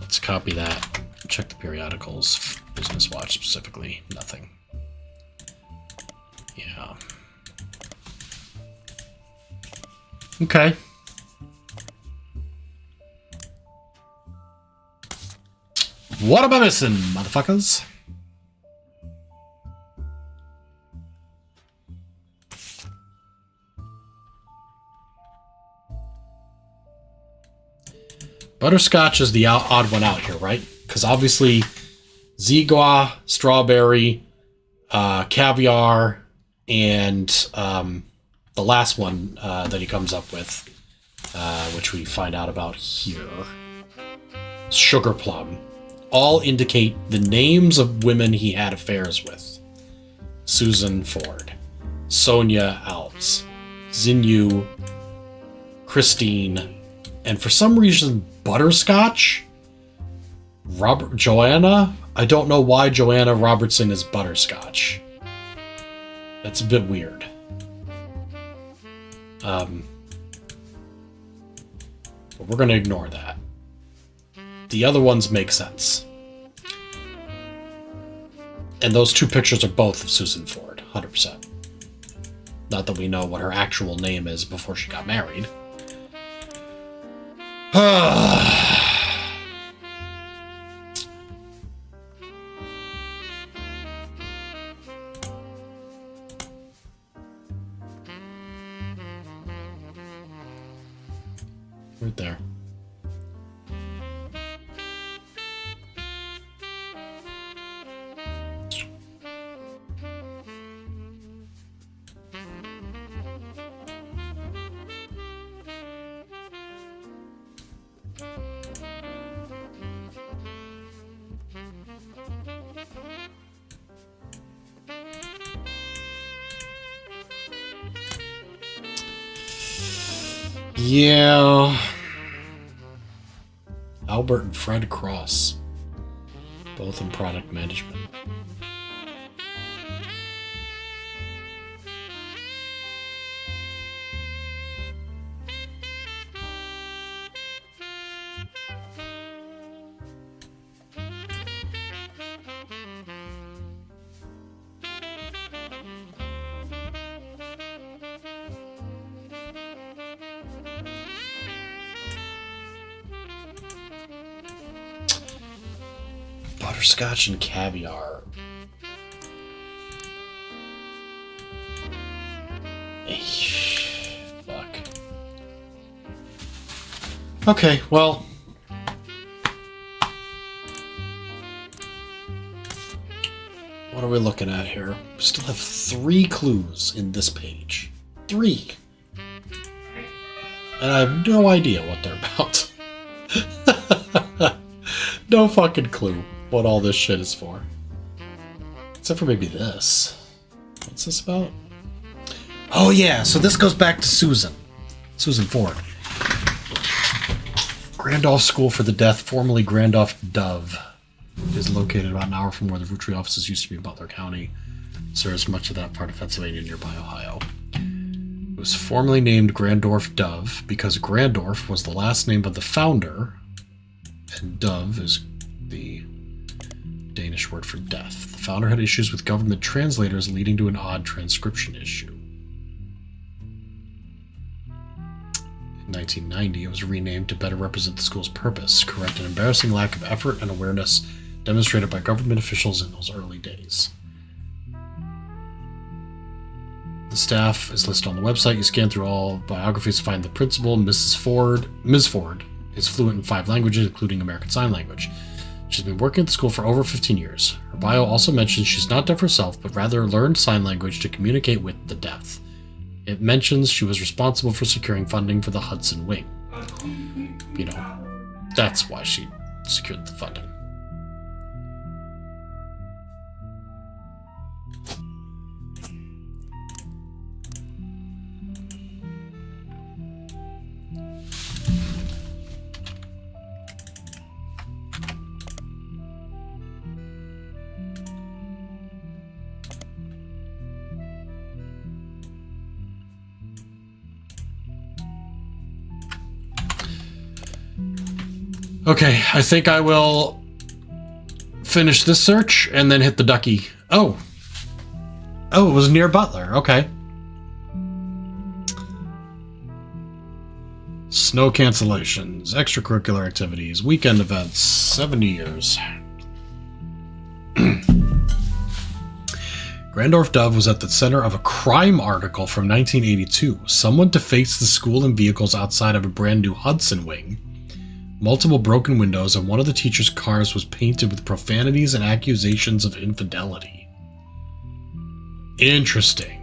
Let's copy that. Check the periodicals. Business Watch specifically. Nothing. Yeah. Okay. What am I missing, motherfuckers? Butterscotch is the odd one out here, right? Because obviously, Zigua, strawberry, caviar, and the last one that he comes up with, which we find out about here, sugar plum, all indicate the names of women he had affairs with. Susan Ford, Sonia Alves, Xinyu, Christine, and for some reason, Butterscotch? Joanna? I don't know why Joanna Robertson is Butterscotch. That's a bit weird. But we're going to ignore that. The other ones make sense. And those two pictures are both of Susan Ford, 100%. Not that we know what her actual name is before she got married. Right there. Yeah. Albert and Fred Cross. Both in product management. Butterscotch and caviar. Fuck. Okay, well. What are we looking at here? We still have 3 clues in this page. 3. And I have no idea what they're about. No fucking clue what all this shit is for. Except for maybe this. What's this about? Oh yeah, so this goes back to Susan. Susan Ford. Randolph School for the Deaf, formerly Randolph Dove, is located about an hour from where the Roottrees offices used to be in Butler County. Serves much of that part of Pennsylvania nearby Ohio. It was formerly named Grandorf Dove because Grandorf was the last name of the founder, and Dove is the Danish word for deaf. The founder had issues with government translators, leading to an odd transcription issue. In 1990, it was renamed to better represent the school's purpose, correct an embarrassing lack of effort and awareness demonstrated by government officials in those early days. The staff is listed on the website. You scan through all biographies to find the principal, Ms. Ford, is fluent in 5 languages, including American Sign Language. She's been working at the school for over 15 years. Her bio also mentions she's not deaf herself, but rather learned sign language to communicate with the deaf. It mentions she was responsible for securing funding for the Hudson Wing. You know, that's why she secured the funding. Okay, I think I will finish this search and then hit the ducky. Oh, it was near Butler. Okay. events, no cancellations, extracurricular activities, weekend events, 70 years. Grandorf Dove was at the center of a crime article from 1982. Someone defaced the school and vehicles outside of a brand new Hudson wing. Multiple broken windows, and one of the teacher's cars was painted with profanities and accusations of infidelity. Interesting.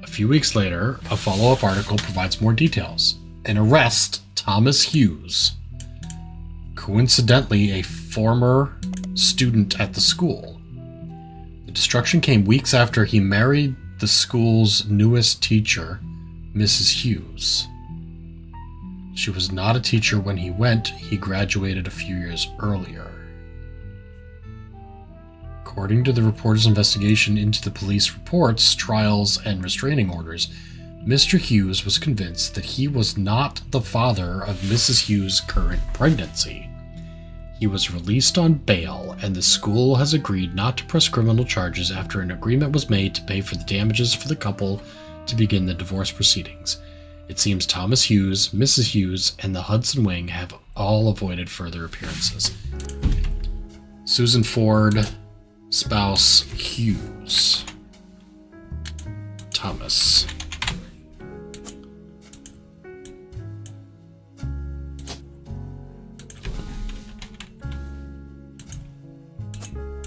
A few weeks later, a follow-up article provides more details. An arrest, Thomas Hughes, coincidentally a former student at the school. The destruction came weeks after he married the school's newest teacher, Mrs. Hughes. She was not a teacher when he went. He graduated a few years earlier. According to the reporter's investigation into the police reports, trials, and restraining orders, Mr. Hughes was convinced that he was not the father of Mrs. Hughes' current pregnancy. He was released on bail, and the school has agreed not to press criminal charges after an agreement was made to pay for the damages for the couple to begin the divorce proceedings. It seems Thomas Hughes, Mrs. Hughes, and the Hudson Wing have all avoided further appearances. Susan Ford, spouse Hughes. Thomas.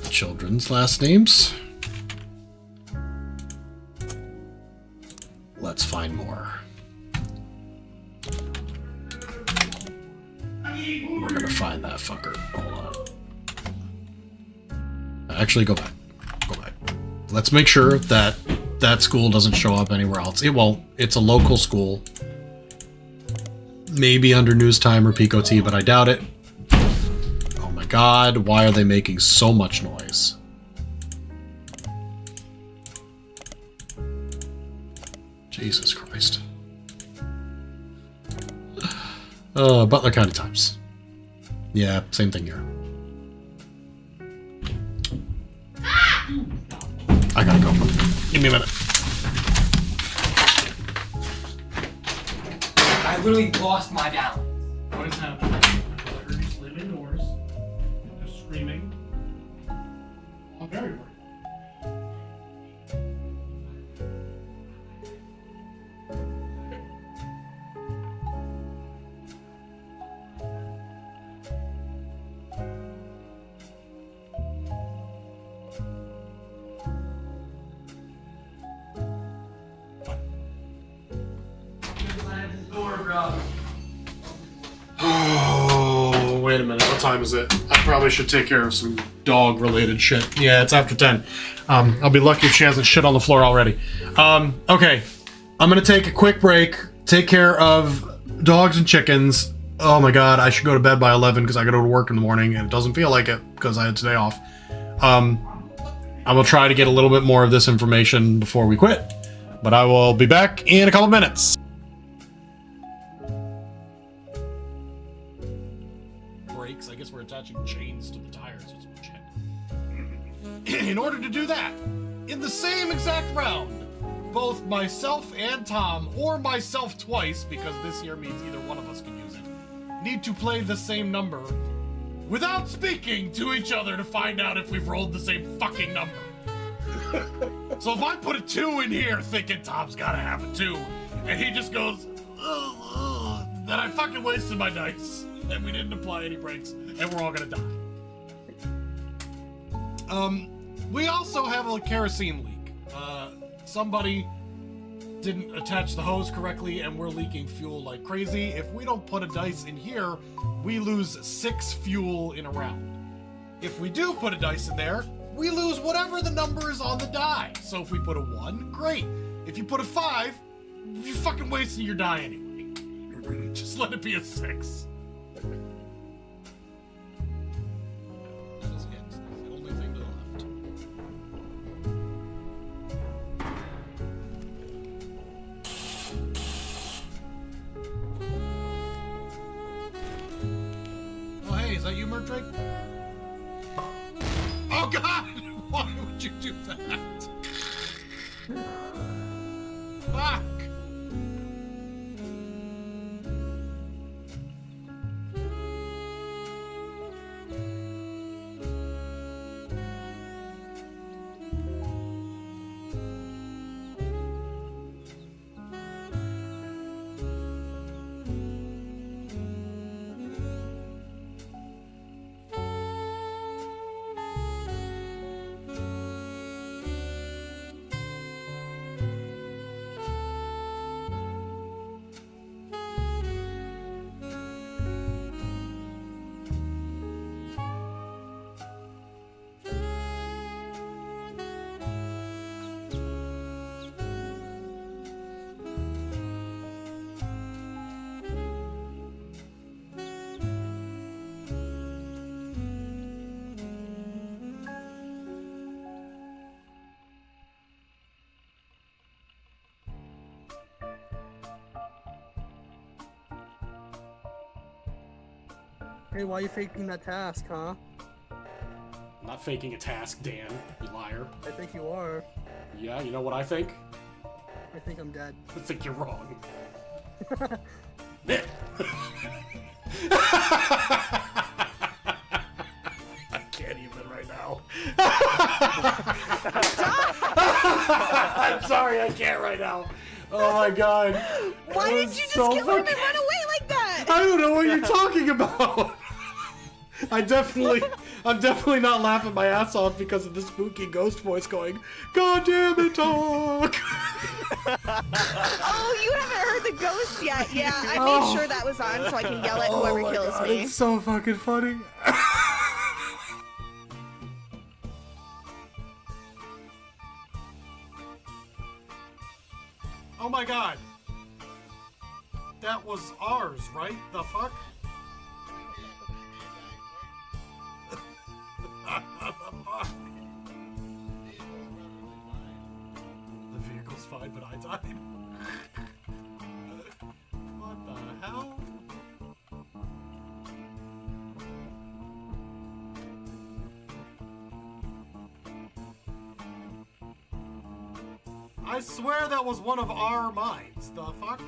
Children's last names. Let's find more. We're gonna find that fucker. Hold on. Actually, go back. Go back. Let's make sure that that school doesn't show up anywhere else. It won't. It's a local school. Maybe under News Time or Pico T, but I doubt it. Oh my god, why are they making so much noise? Jesus Christ. Butler County Times. Yeah, same thing here. I gotta go. Give me a minute. I literally lost my balance. What is happening? I heard you slam indoors. Just screaming. I'm very worried. Oh, wait a minute. What time is it? I probably should take care of some dog-related shit. Yeah, it's after 10. I'll be lucky if she hasn't shit on the floor already. Okay. I'm gonna take a quick break, take care of dogs and chickens. Oh my god, I should go to bed by 11 because I gotta go to work in the morning, and it doesn't feel like it because I had today off. I will try to get a little bit more of this information before we quit, but I will be back in a couple minutes. Brakes, I guess we're attaching chains to the tires or some shit. In order to do that, in the same exact round, both myself and Tom, or myself twice, because this here means either one of us can use it, need to play the same number without speaking to each other to find out if we've rolled the same fucking number. So if I put a 2 in here thinking Tom's gotta have a 2, and he just goes, ugh, then I fucking wasted my dice, and we didn't apply any brakes, and we're all gonna die. We also have a kerosene leak. Somebody didn't attach the hose correctly, and we're leaking fuel like crazy. If we don't put a dice in here, we lose 6 fuel in a round. If we do put a dice in there, we lose whatever the number is on the die. So if we put a 1, great. If you put a 5, you're fucking wasting your die anyway. Just let it be a 6. That's the only thing to the left. Oh, hey, is that you, Mert Drake? Oh, God! Why would you do that? Fuck! Hey, why are you faking that task, huh? I'm not faking a task, Dan, you liar. I think you are. Yeah, you know what I think? I think I'm dead. I think you're wrong. I can't even right now. I'm sorry, I can't right now. Oh my god. Why did you just kill him and run away like that? I don't know what you're talking about. I'm definitely not laughing my ass off because of the spooky ghost voice going, God damn it, talk! Oh, you haven't heard the ghost yet. Yeah, I made sure that was on so I can yell at whoever kills God, me. it's so fucking funny. Oh my god. That was ours, right? The fuck? The vehicle's fine, but I died. What the hell? I swear that was one of our mines. The fuck?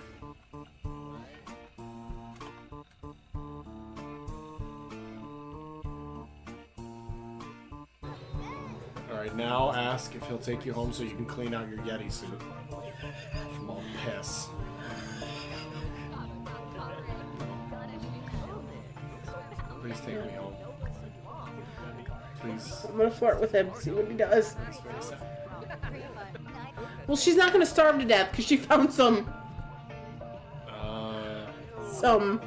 Alright, now ask if he'll take you home so you can clean out your Yeti suit. From all the piss. Please take me home. Please. I'm gonna flirt with him, see what he does. That's very sad. Well, she's not gonna starve to death because she found some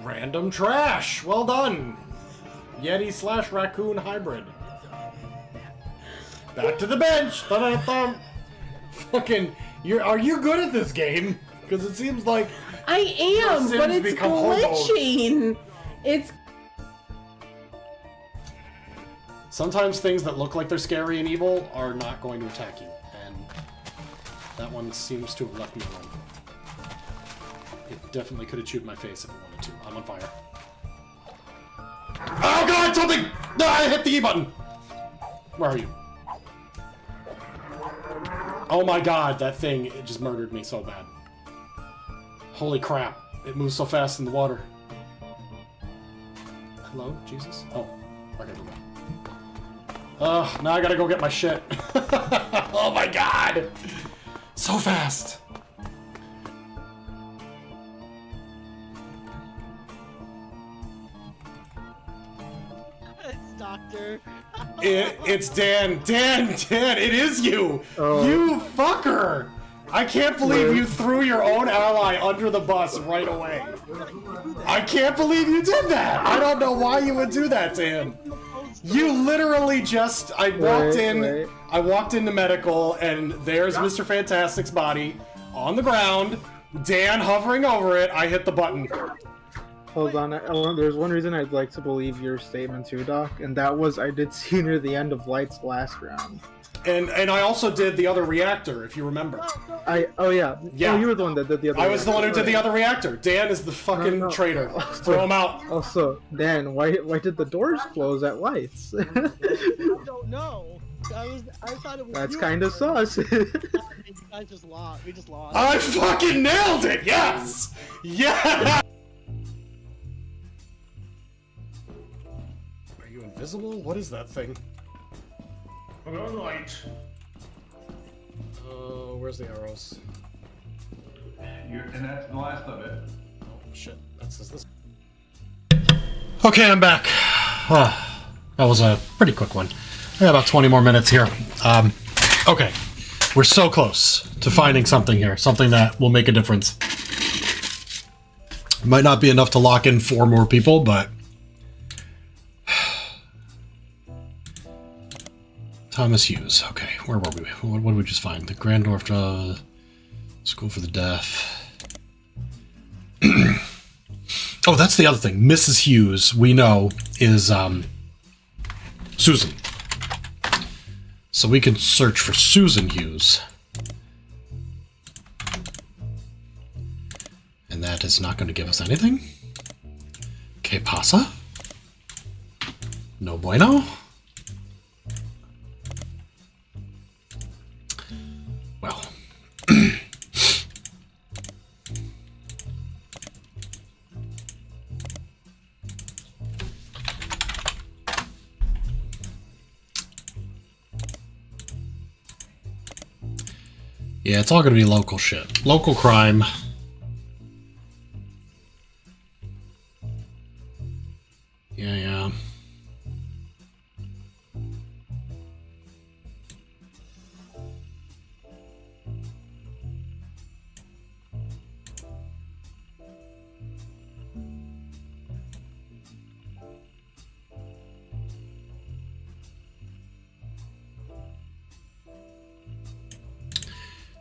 Random trash! Well done! Yeti / raccoon hybrid. Back to the bench! Da-da-da-dum. Fucking, are you good at this game? Because it seems like I am, but it's become hobos. glitching. It's sometimes things that look like they're scary and evil are not going to attack you, and that one seems to have left me alone. It definitely could have chewed my face if it wanted to. I'm on fire. Oh god, something! No, I hit the E button! Where are you? Oh my god, that thing, it just murdered me so bad. Holy crap, it moves so fast in the water. Hello, Jesus? Oh, okay, we're back. Now I gotta go get my shit. Oh my god! So fast! It's Doctor. It's Dan. Dan, it is you! Oh. You fucker! I can't believe you threw your own ally under the bus right away. I can't believe you did that! I don't know why you would do that, Dan. You literally just, I walked into medical, and there's Mr. Fantastic's body on the ground, Dan hovering over it, I hit the button. Hold on, there's one reason I'd like to believe your statement too, Doc, and that was I did see near the end of Light's last round. And I also did the other reactor, if you remember. Oh yeah. Yeah. Oh, you were the one that did the other I was the one who did the reactor. other reactor. Dan is the fucking traitor. Throw him out. Also, Dan, why did the doors close at Lights? I don't know. I thought it was. That's you. kind of sus. You guys just lost. We just lost. I fucking nailed it! Yes! Yeah! Are you invisible? What is that thing? Light. Where's the arrows? And that's the last of it. Oh, shit. That says this. Okay, I'm back. That was a pretty quick one. I got about 20 more minutes here. Okay. We're so close to finding something here. Something that will make a difference. Might not be enough to lock in 4 more people, but... Thomas Hughes. Okay, where were we? What did we just find? The Grandorf School for the Deaf. Oh, that's the other thing. Mrs. Hughes, we know, is Susan. So we can search for Susan Hughes. And that is not going to give us anything. Que pasa? No bueno. Well. Yeah, it's all gonna be local shit. Local crime. Yeah.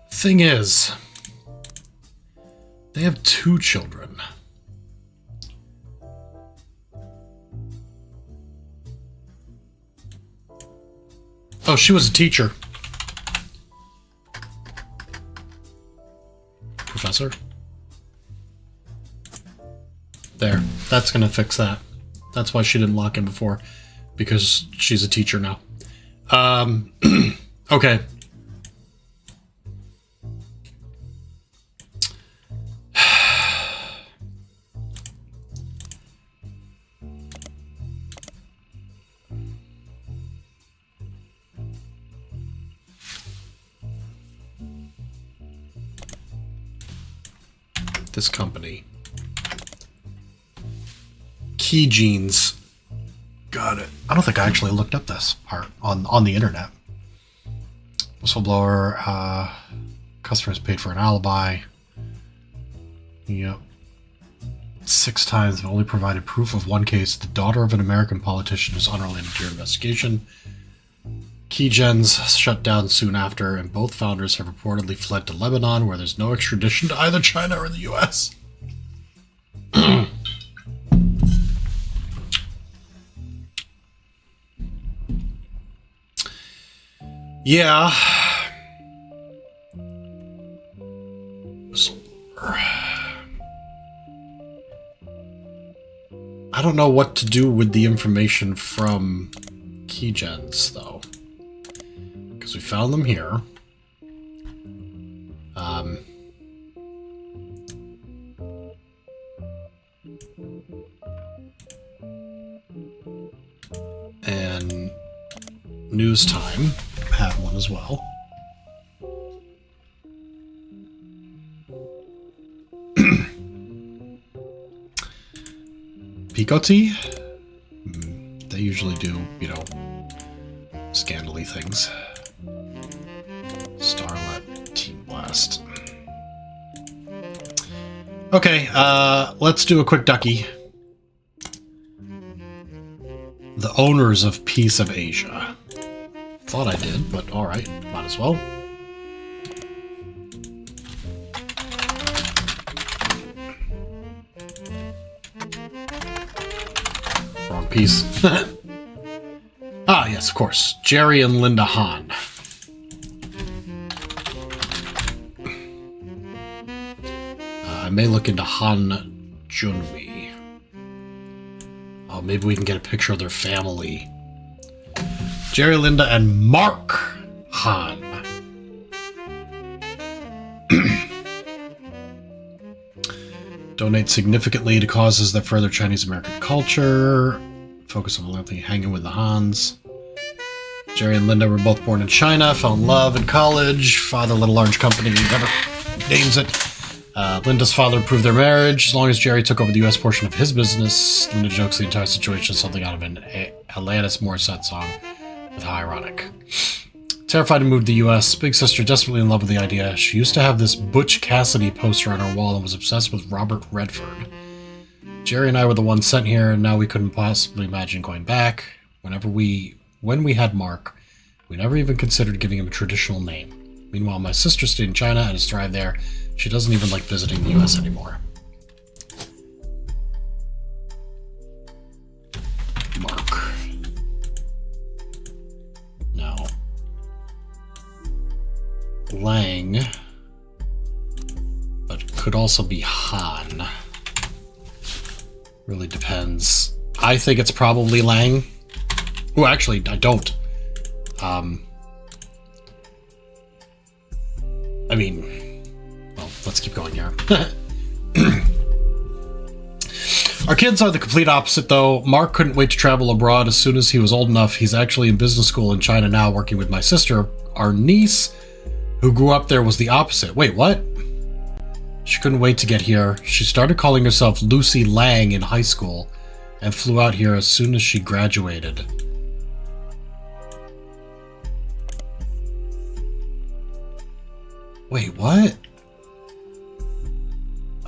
Thing is, they have 2 children. Oh, she was a teacher. Professor? There. That's gonna fix that. That's why she didn't lock in before. Because she's a teacher now. Okay. This company. Key Genes. Got it. I don't think I actually looked up this part on the internet. Whistleblower, customers paid for an alibi. Yep. 6 times, but only provided proof of one case. The daughter of an American politician is unrelated to your investigation. KeyGens shut down soon after, and both founders have reportedly fled to Lebanon, where there's no extradition to either China or the US. Yeah. I don't know what to do with the information from KeyGens, though. Because we found them here. And News Time had one as well. Picoty? They usually do, you know, scandally things. Starlet, Team Blast. Okay, let's do a quick ducky. The owners of Piece of Asia. Thought I did, but alright, might as well. Wrong piece. Ah, yes, of course. Jerry and Linda Han. I may look into Han Junwi. Oh, maybe we can get a picture of their family. Jerry, Linda, and Mark Han. Donate significantly to causes that further Chinese-American culture. Focus on lengthy hanging with the Hans. Jerry and Linda were both born in China, fell in love in college. Father led a large company, never names it. Linda's father approved their marriage. As long as Jerry took over the U.S. portion of his business, Linda jokes the entire situation is something out of an Alanis Morissette song, with how ironic. Terrified to move to the U.S., big sister desperately in love with the idea. She used to have this Butch Cassidy poster on her wall and was obsessed with Robert Redford. Jerry and I were the ones sent here, and now we couldn't possibly imagine going back. When we had Mark, we never even considered giving him a traditional name. Meanwhile, my sister stayed in China and has thrived there. She doesn't even like visiting the U.S. anymore. Mark. No. Lang. But could also be Han. Really depends. I think it's probably Lang. Oh, actually, I don't. I mean, well, let's keep going here. Our kids are the complete opposite, though. Mark couldn't wait to travel abroad as soon as he was old enough. He's actually in business school in China now, working with my sister. Our niece, who grew up there, was the opposite. Wait, what? She couldn't wait to get here. She started calling herself Lucy Lang in high school and flew out here as soon as she graduated. Wait, what?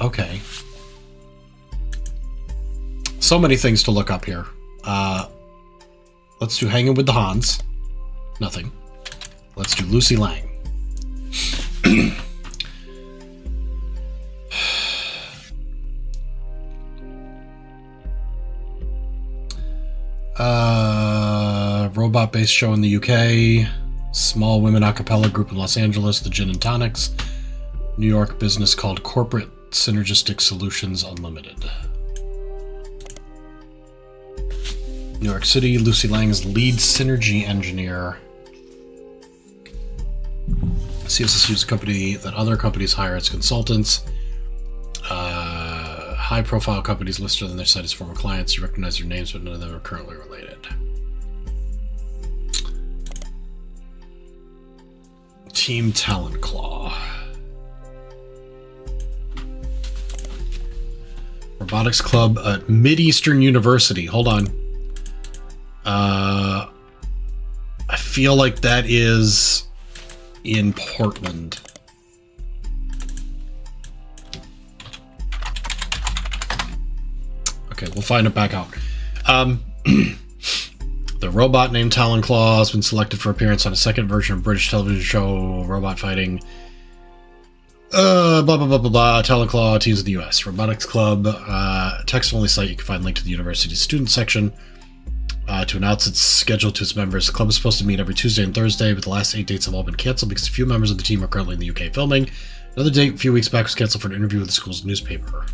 Okay. So many things to look up here. Let's do Hanging with the Hans. Nothing. Let's do Lucy Lang. Robot-based show in the UK. Small women a cappella group in Los Angeles, the Gin and Tonics. New York business called Corporate Synergistic Solutions Unlimited. New York City, Lucy Lang's lead synergy engineer. CSSU is a company that other companies hire as consultants. High-profile companies listed on their site as former clients. You recognize their names, but none of them are currently related. Team Talent Claw. Robotics Club at Mideastern University. Hold on. I feel like that is in Portland. Okay, we'll find it back out. The robot named Talon Claw has been selected for appearance on a second version of British television show Robot Fighting. Blah, blah, blah, blah, blah. Talon Claw teams of the U.S. Robotics Club. Text-only site. You can find a link to the university's student section. To announce its schedule to its members. The club is supposed to meet every Tuesday and Thursday, but the last 8 dates have all been canceled because a few members of the team are currently in the UK filming. Another date a few weeks back was canceled for an interview with the school's newspaper.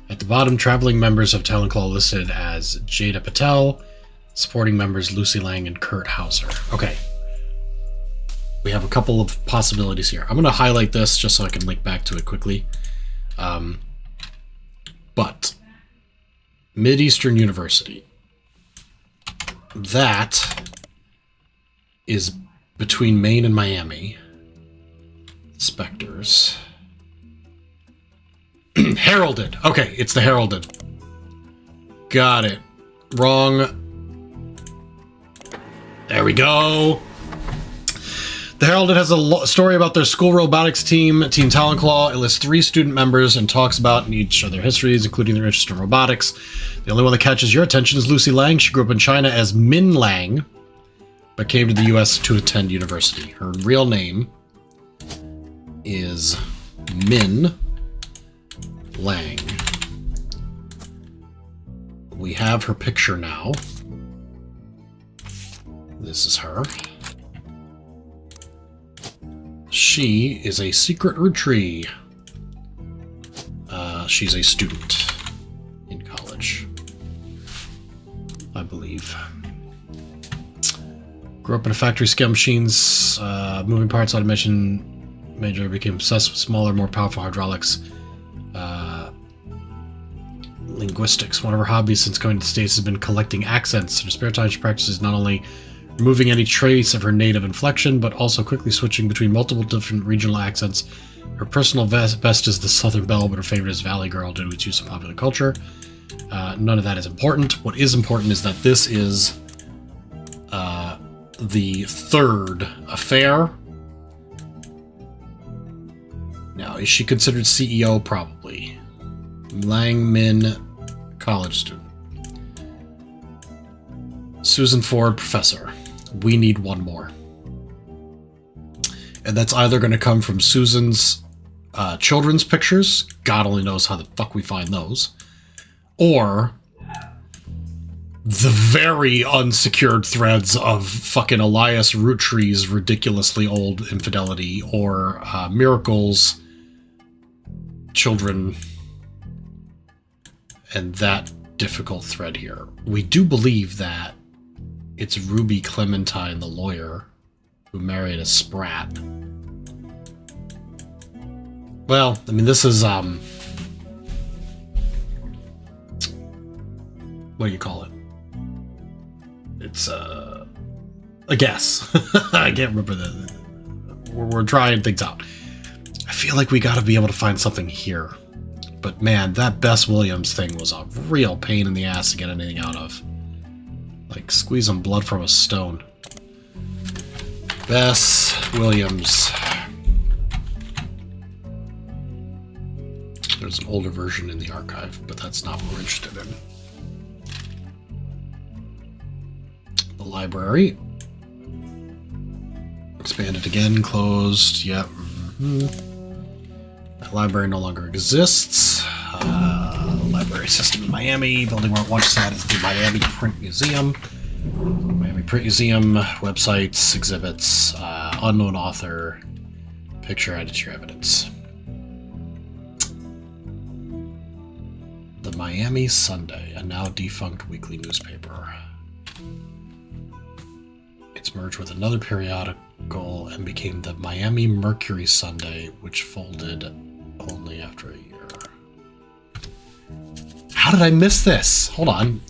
At the bottom, traveling members of Talon Claw listed as Jada Patel, supporting members Lucy Lang and Kurt Hauser. Okay. We have a couple of possibilities here. I'm going to highlight this just so I can link back to it quickly. But Mideastern University. That is between Maine and Miami. Spectres. Heralded. Okay, it's the Heralded. Got it. Wrong. There we go. The Heralded has a story about their school robotics team, Team Talon Claw. It lists 3 student members and talks about each of their histories, including their interest in robotics. The only one that catches your attention is Lucy Lang. She grew up in China as Min Lang, but came to the U.S. to attend university. Her real name is Min Lang. We have her picture now. This is her. She is a secret Roottrie. She's a student in college, I believe. Grew up in a factory, scale machines, moving parts, automation major, became obsessed with smaller, more powerful hydraulics. Linguistics. One of her hobbies since going to the States has been collecting accents. In her spare time, she practices not only removing any trace of her native inflection, but also quickly switching between multiple different regional accents. Her personal best is the Southern Belle, but her favorite is Valley Girl due to its use of popular culture. None of that is important. What is important is that this is the 3rd affair. Now, is she considered CEO? Probably. Lang Min, college student. Susan Ford, professor. We need one more. And that's either going to come from Susan's children's pictures. God only knows how the fuck we find those. Or the very unsecured threads of fucking Elias Roottrees' ridiculously old infidelity, or Miracle's children, and that difficult thread here. We do believe that it's Ruby Clementine, the lawyer, who married a sprat. Well, I mean, this is, what do you call it? It's, a guess. I can't remember we're trying things out. I feel like we gotta be able to find something here. But man, that Bess Williams thing was a real pain in the ass to get anything out of. Like squeezing blood from a stone. Bess Williams. There's an older version in the archive, but that's not what we're interested in. The library. Expanded again, closed, yep. That library no longer exists. Library system in Miami. Building where it once sat is the Miami Print Museum. Miami Print Museum, websites, exhibits, unknown author, picture, editor, evidence. The Miami Sunday, a now defunct weekly newspaper. It's merged with another periodical and became the Miami Mercury Sunday, which folded only after a year. How did I miss this? Hold on.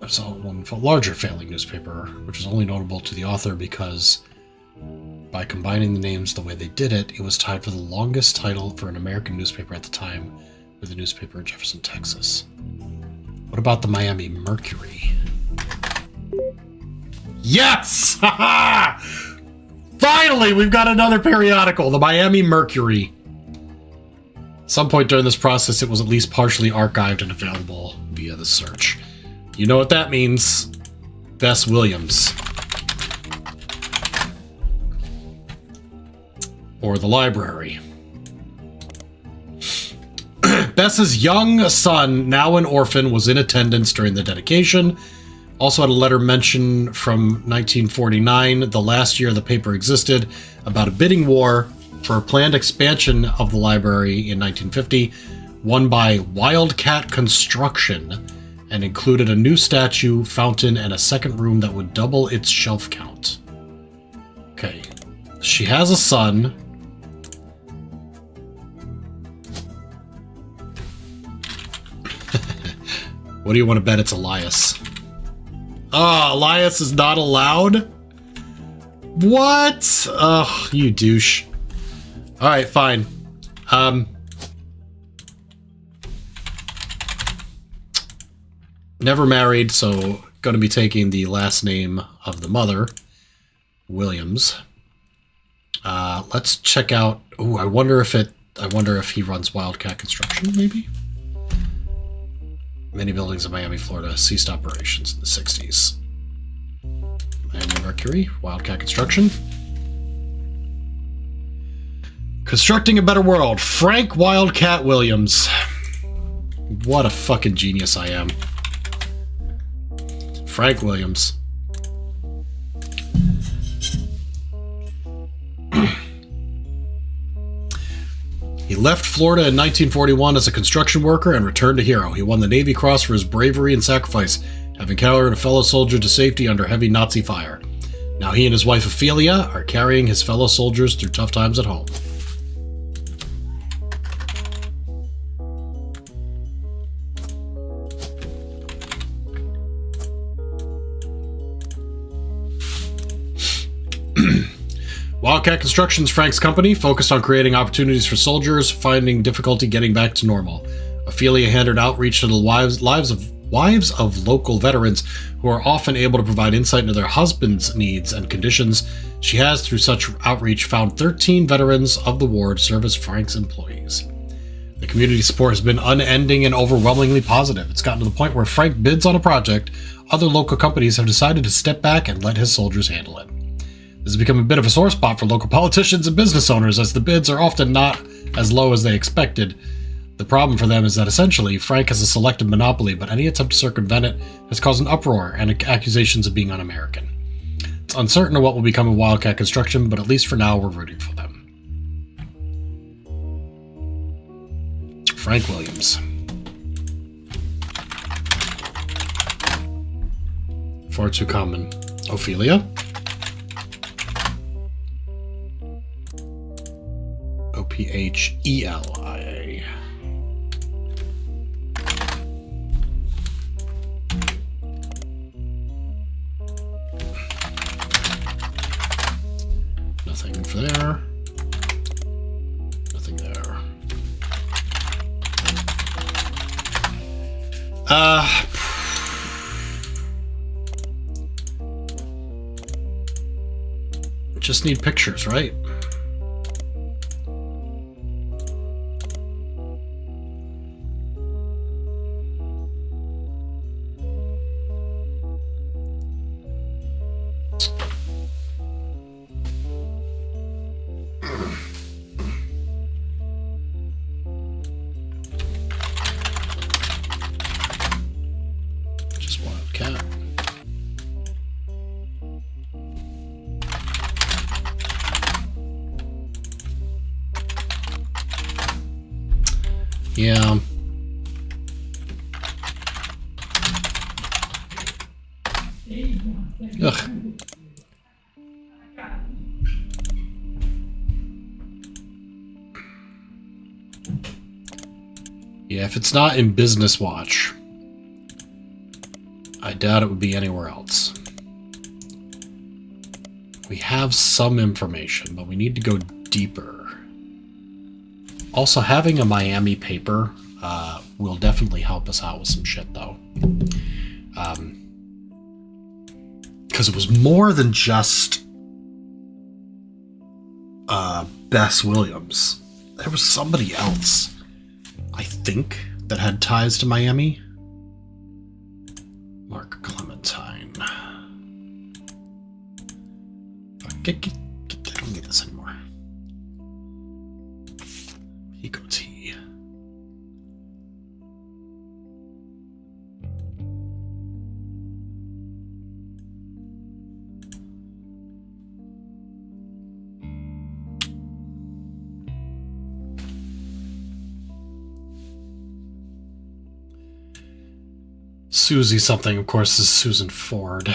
There's one larger failing newspaper, which was only notable to the author because by combining the names the way they did it, it was tied for the longest title for an American newspaper at the time with a newspaper in Jefferson, Texas. What about the Miami Mercury? Yes! Finally, we've got another periodical, the Miami Mercury. At some point during this process, it was at least partially archived and available via the search. You know what that means. Bess Williams. Or the library. Bess's young son, now an orphan, was in attendance during the dedication. Also had a letter mentioned from 1949, the last year the paper existed, about a bidding war for a planned expansion of the library in 1950, won by Wildcat Construction, and included a new statue, fountain, and a second room that would double its shelf count. Okay. She has a son. What do you want to bet it's Elias? Oh, Elias is not allowed? What? Oh, you douche. Alright, fine. Never married, so gonna be taking the last name of the mother, Williams. Let's check out. Ooh, I wonder if he runs Wildcat Construction, maybe? Many buildings in Miami, Florida ceased operations in the 60s. Miami Mercury, Wildcat Construction. Constructing a Better World, Frank Wildcat Williams. What a fucking genius I am. Frank Williams. He left Florida in 1941 as a construction worker and returned a hero. He won the Navy Cross for his bravery and sacrifice, having carried a fellow soldier to safety under heavy Nazi fire. Now he and his wife Ophelia are carrying his fellow soldiers through tough times at home. Wildcat Construction's Frank's company focused on creating opportunities for soldiers, finding difficulty getting back to normal. Ophelia handed outreach to the wives of local veterans who are often able to provide insight into their husbands' needs and conditions. She has, through such outreach, found 13 veterans of the war to serve as Frank's employees. The community support has been unending and overwhelmingly positive. It's gotten to the point where Frank bids on a project, other local companies have decided to step back and let his soldiers handle it. This has become a bit of a sore spot for local politicians and business owners, as the bids are often not as low as they expected. The problem for them is that essentially, Frank has a selective monopoly, but any attempt to circumvent it has caused an uproar and accusations of being un-American. It's uncertain what will become of Wildcat Construction, but at least for now, we're rooting for them. Frank Williams. Far too common. Ophelia. Ophelia. Nothing there. Nothing there. Just need pictures, right? Just Wildcat. Yeah. Ugh. Yeah, if it's not in Business Watch, I doubt it would be anywhere else. We have some information, but we need to go deeper. Also, having a Miami paper will definitely help us out with some shit, though. Because it was more than just Bess Williams. There was somebody else, I think, that had ties to Miami. Mark Clementine. I don't need this anymore. Pico T. Susie something, of course, is Susan Ford.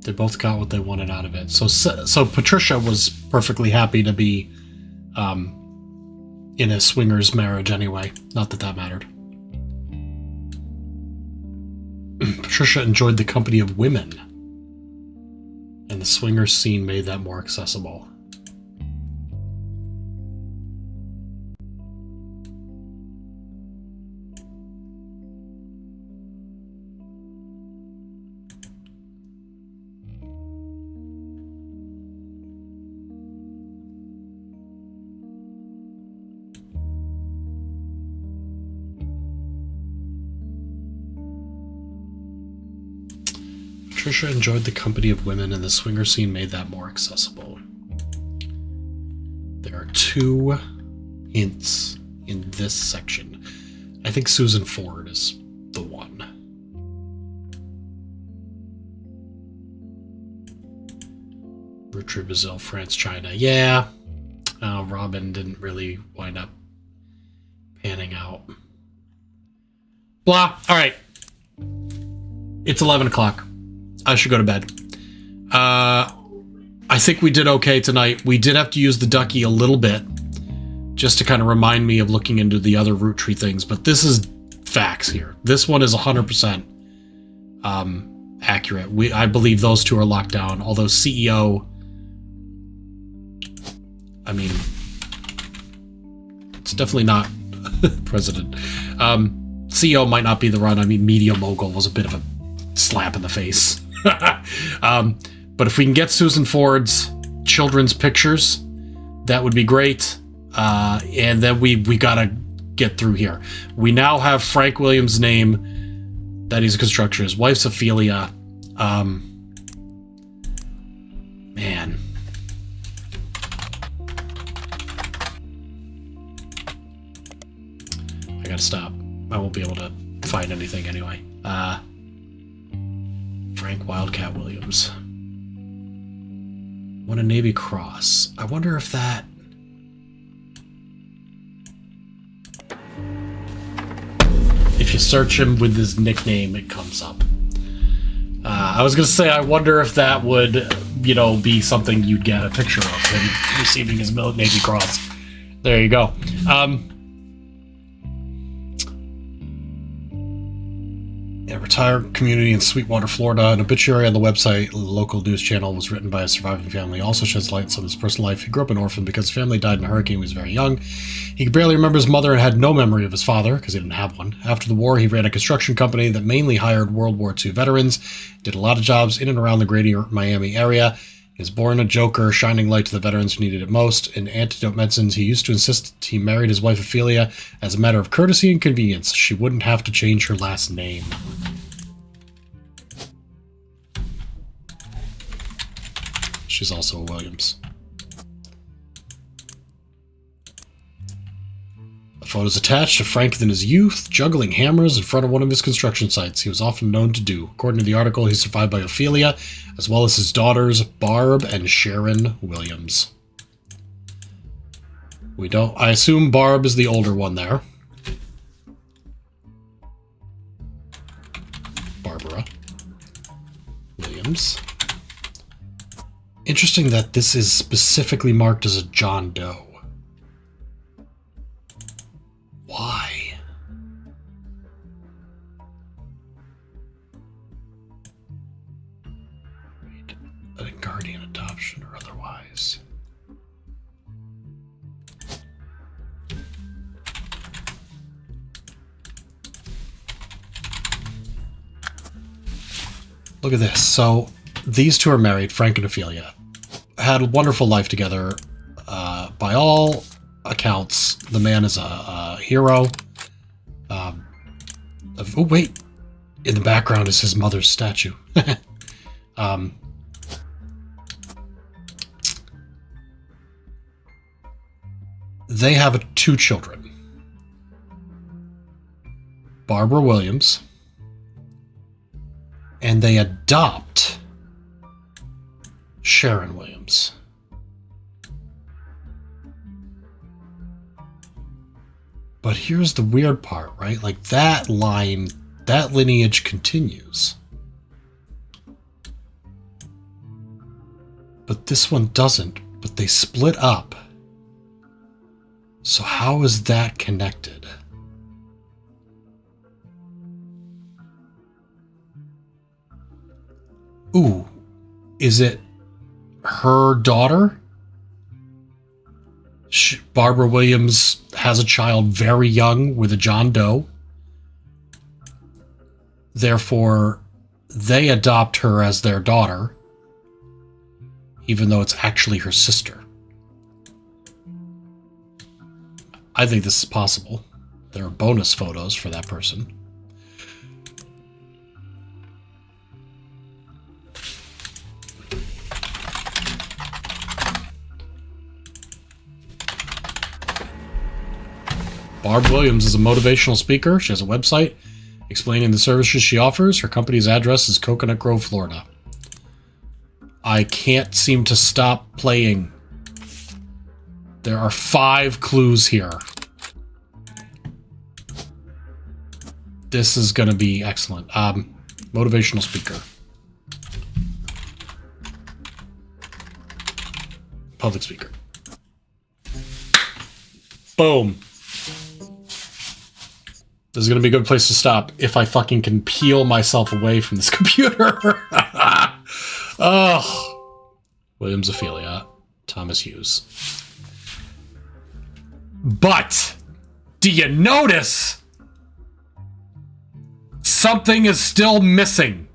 They both got what they wanted out of it. So Patricia was perfectly happy to be in a swingers marriage anyway. Not that that mattered. Patricia enjoyed the company of women, and the swingers scene made that more accessible. Patricia enjoyed the company of women, and the swinger scene made that more accessible. There are 2 hints in this section. I think Susan Ford is the one. Roottrees, Brazil, France, China. Yeah. Robin didn't really wind up panning out. Blah. All right. It's 11 o'clock. I should go to bed. I think we did okay tonight. We did have to use the ducky a little bit just to kind of remind me of looking into the other root tree things, but this is facts here. This one is 100% accurate. I believe those 2 are locked down, although CEO, I mean, it's definitely not president. CEO might not be the run. I mean, Media Mogul was a bit of a slap in the face. But if we can get Susan Ford's children's pictures, that would be great. And then we gotta get through here. We now have Frank Williams' name, that he's a constructor. His wife's Ophelia. Man. I gotta stop. I won't be able to find anything anyway. Frank Wildcat Williams. Won a Navy Cross. I wonder if that... If you search him with his nickname, it comes up. I was gonna say, I wonder if that would, you know, be something you'd get a picture of him receiving his Navy Cross. There you go. Retired community in Sweetwater, Florida. An obituary on the website, local news channel, was written by a surviving family. Also sheds light on some of his personal life. He grew up an orphan because his family died in a hurricane when he was very young. He could barely remember his mother and had no memory of his father because he didn't have one. After the war, he ran a construction company that mainly hired World War II veterans. Did a lot of jobs in and around the greater Miami area. He was born a joker, shining light to the veterans who needed it most. In antidote medicines, he used to insist he married his wife Ophelia as a matter of courtesy and convenience. She wouldn't have to change her last name. She's also a Williams. A photo is attached of Frank in his youth, juggling hammers in front of one of his construction sites he was often known to do. According to the article, he's survived by Ophelia, as well as his daughters, Barb and Sharon Williams. We don't... I assume Barb is the older one there. Barbara Williams. Interesting that this is specifically marked as a John Doe. Why? A guardian adoption or otherwise. Look at this. So these two are married, Frank and Ophelia. Had a wonderful life together. By all accounts, the man is a hero. Oh, wait. In the background is his mother's statue. They have two children. Barbara Williams. And they adopt Sharon Williams. But here's the weird part, right? Like that line, that lineage continues. But this one doesn't, but they split up. So how is that connected? Ooh, is it her daughter? Barbara Williams has a child very young with a John Doe. Therefore, they adopt her as their daughter, even though it's actually her sister. I think this is possible. There are bonus photos for that person. Barb Williams is a motivational speaker. She has a website explaining the services she offers. Her company's address is Coconut Grove, Florida. I can't seem to stop playing. There are 5 clues here. This is going to be excellent. Motivational speaker. Public speaker. Boom. This is going to be a good place to stop if I fucking can peel myself away from this computer. Oh. Williams Ophelia. Thomas Hughes. But, do you notice? Something is still missing.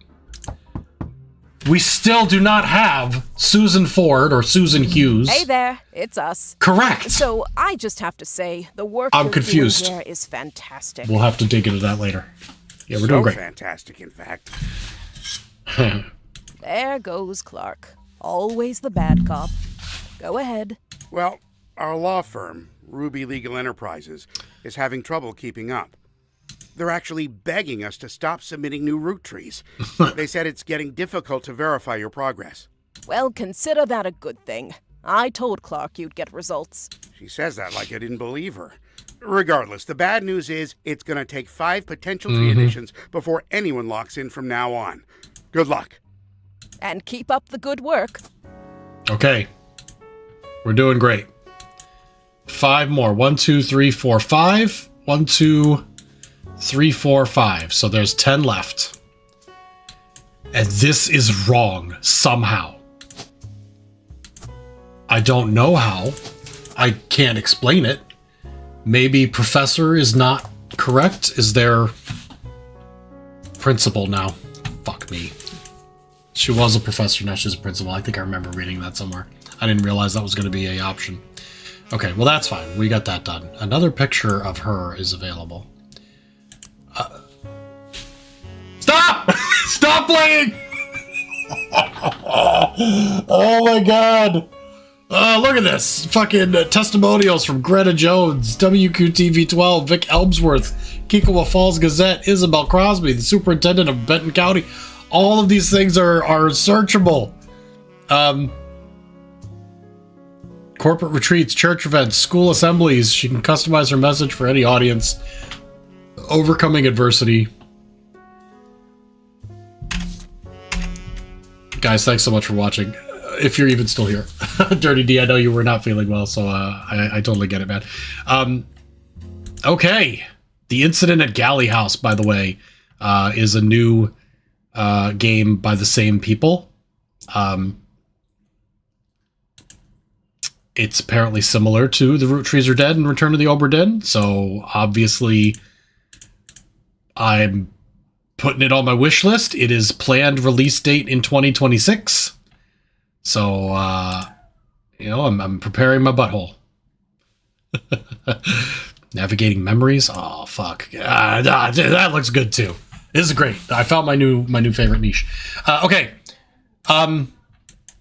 we still do not have Susan Ford or Susan Hughes. Hey there, it's us. Correct. So I just have to say, the work I'm you're confused. doing here is fantastic. We'll have to dig into that later. Yeah, we're doing great. Fantastic, in fact. There goes Clark. Always the bad cop. Go ahead. Well, our law firm, Ruby Legal Enterprises, is having trouble keeping up. They're actually begging us to stop submitting new Roottrees. They said it's getting difficult to verify your progress. Well, consider that a good thing. I told Clark you'd get results. She says that like I didn't believe her. Regardless, the bad news is it's going to take 5 potential tree editions before anyone locks in from now on. Good luck. And keep up the good work. Okay. We're doing great. 5 more. 1, 2, 3, 4, 5. 1, 2, 3, 4, 5. So there's 10 left. And this is wrong somehow. I don't know how. I can't explain it. Maybe professor is not correct. Is there principal now? Fuck me. She was a professor, now she's a principal. I think I remember reading that somewhere. I didn't realize that was going to be an option. Okay, well that's fine. We got that done. Another picture of her is available. Stop! Stop playing! Oh my god! Look at this! Fucking testimonials from Greta Jones, WQTV12, Vic Elmsworth, Kikowa Falls Gazette, Isabel Crosby, the superintendent of Benton County. All of these things are searchable. Corporate retreats, church events, school assemblies. She can customize her message for any audience. Overcoming adversity. Guys, thanks so much for watching. If you're even still here. Dirty D, I know you were not feeling well, so I totally get it, man. Okay. The Incident at Galley House, by the way, is a new game by the same people. It's apparently similar to The Roottrees Are Dead and Return of the Obra Dinn, so obviously I'm putting it on my wish list. It is planned release date in 2026. So, you know, I'm preparing my butthole. Navigating memories. Oh, fuck. That looks good, too. This is great. I found my new favorite niche. Okay.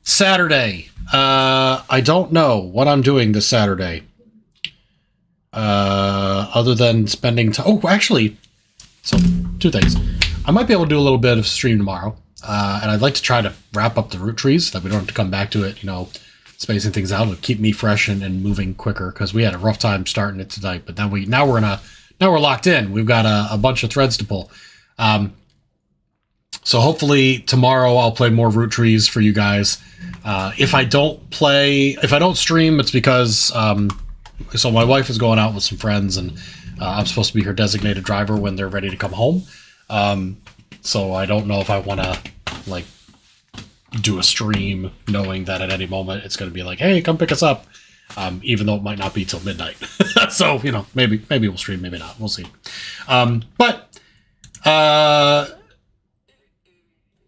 Saturday. I don't know what I'm doing this Saturday. Other than spending time. Oh, actually. So, 2 things. I might be able to do a little bit of stream tomorrow. And I'd like to try to wrap up the Roottrees, that we don't have to come back to it, you know, spacing things out. It'll keep me fresh and moving quicker, because we had a rough time starting it tonight. But then now we're locked in. We've got a bunch of threads to pull. So hopefully tomorrow I'll play more Roottrees for you guys. If I don't stream, it's because so my wife is going out with some friends, and I'm supposed to be her designated driver when they're ready to come home. So I don't know if I want to like do a stream knowing that at any moment it's going to be like, hey, come pick us up, even though it might not be till midnight. So, you know, maybe we'll stream, maybe not, we'll see. But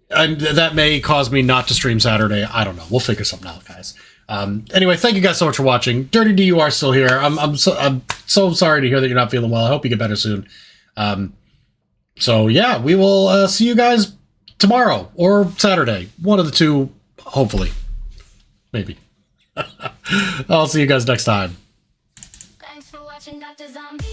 and that may cause me not to stream Saturday. I don't know, we'll figure something out, guys. Anyway, thank you guys so much for watching. Dirty D, you are still here. I'm so sorry to hear that you're not feeling well. I hope you get better soon. So yeah, we will see you guys tomorrow or Saturday. One of the two, hopefully. Maybe. I'll see you guys next time. Thanks for watching Doctrzombie.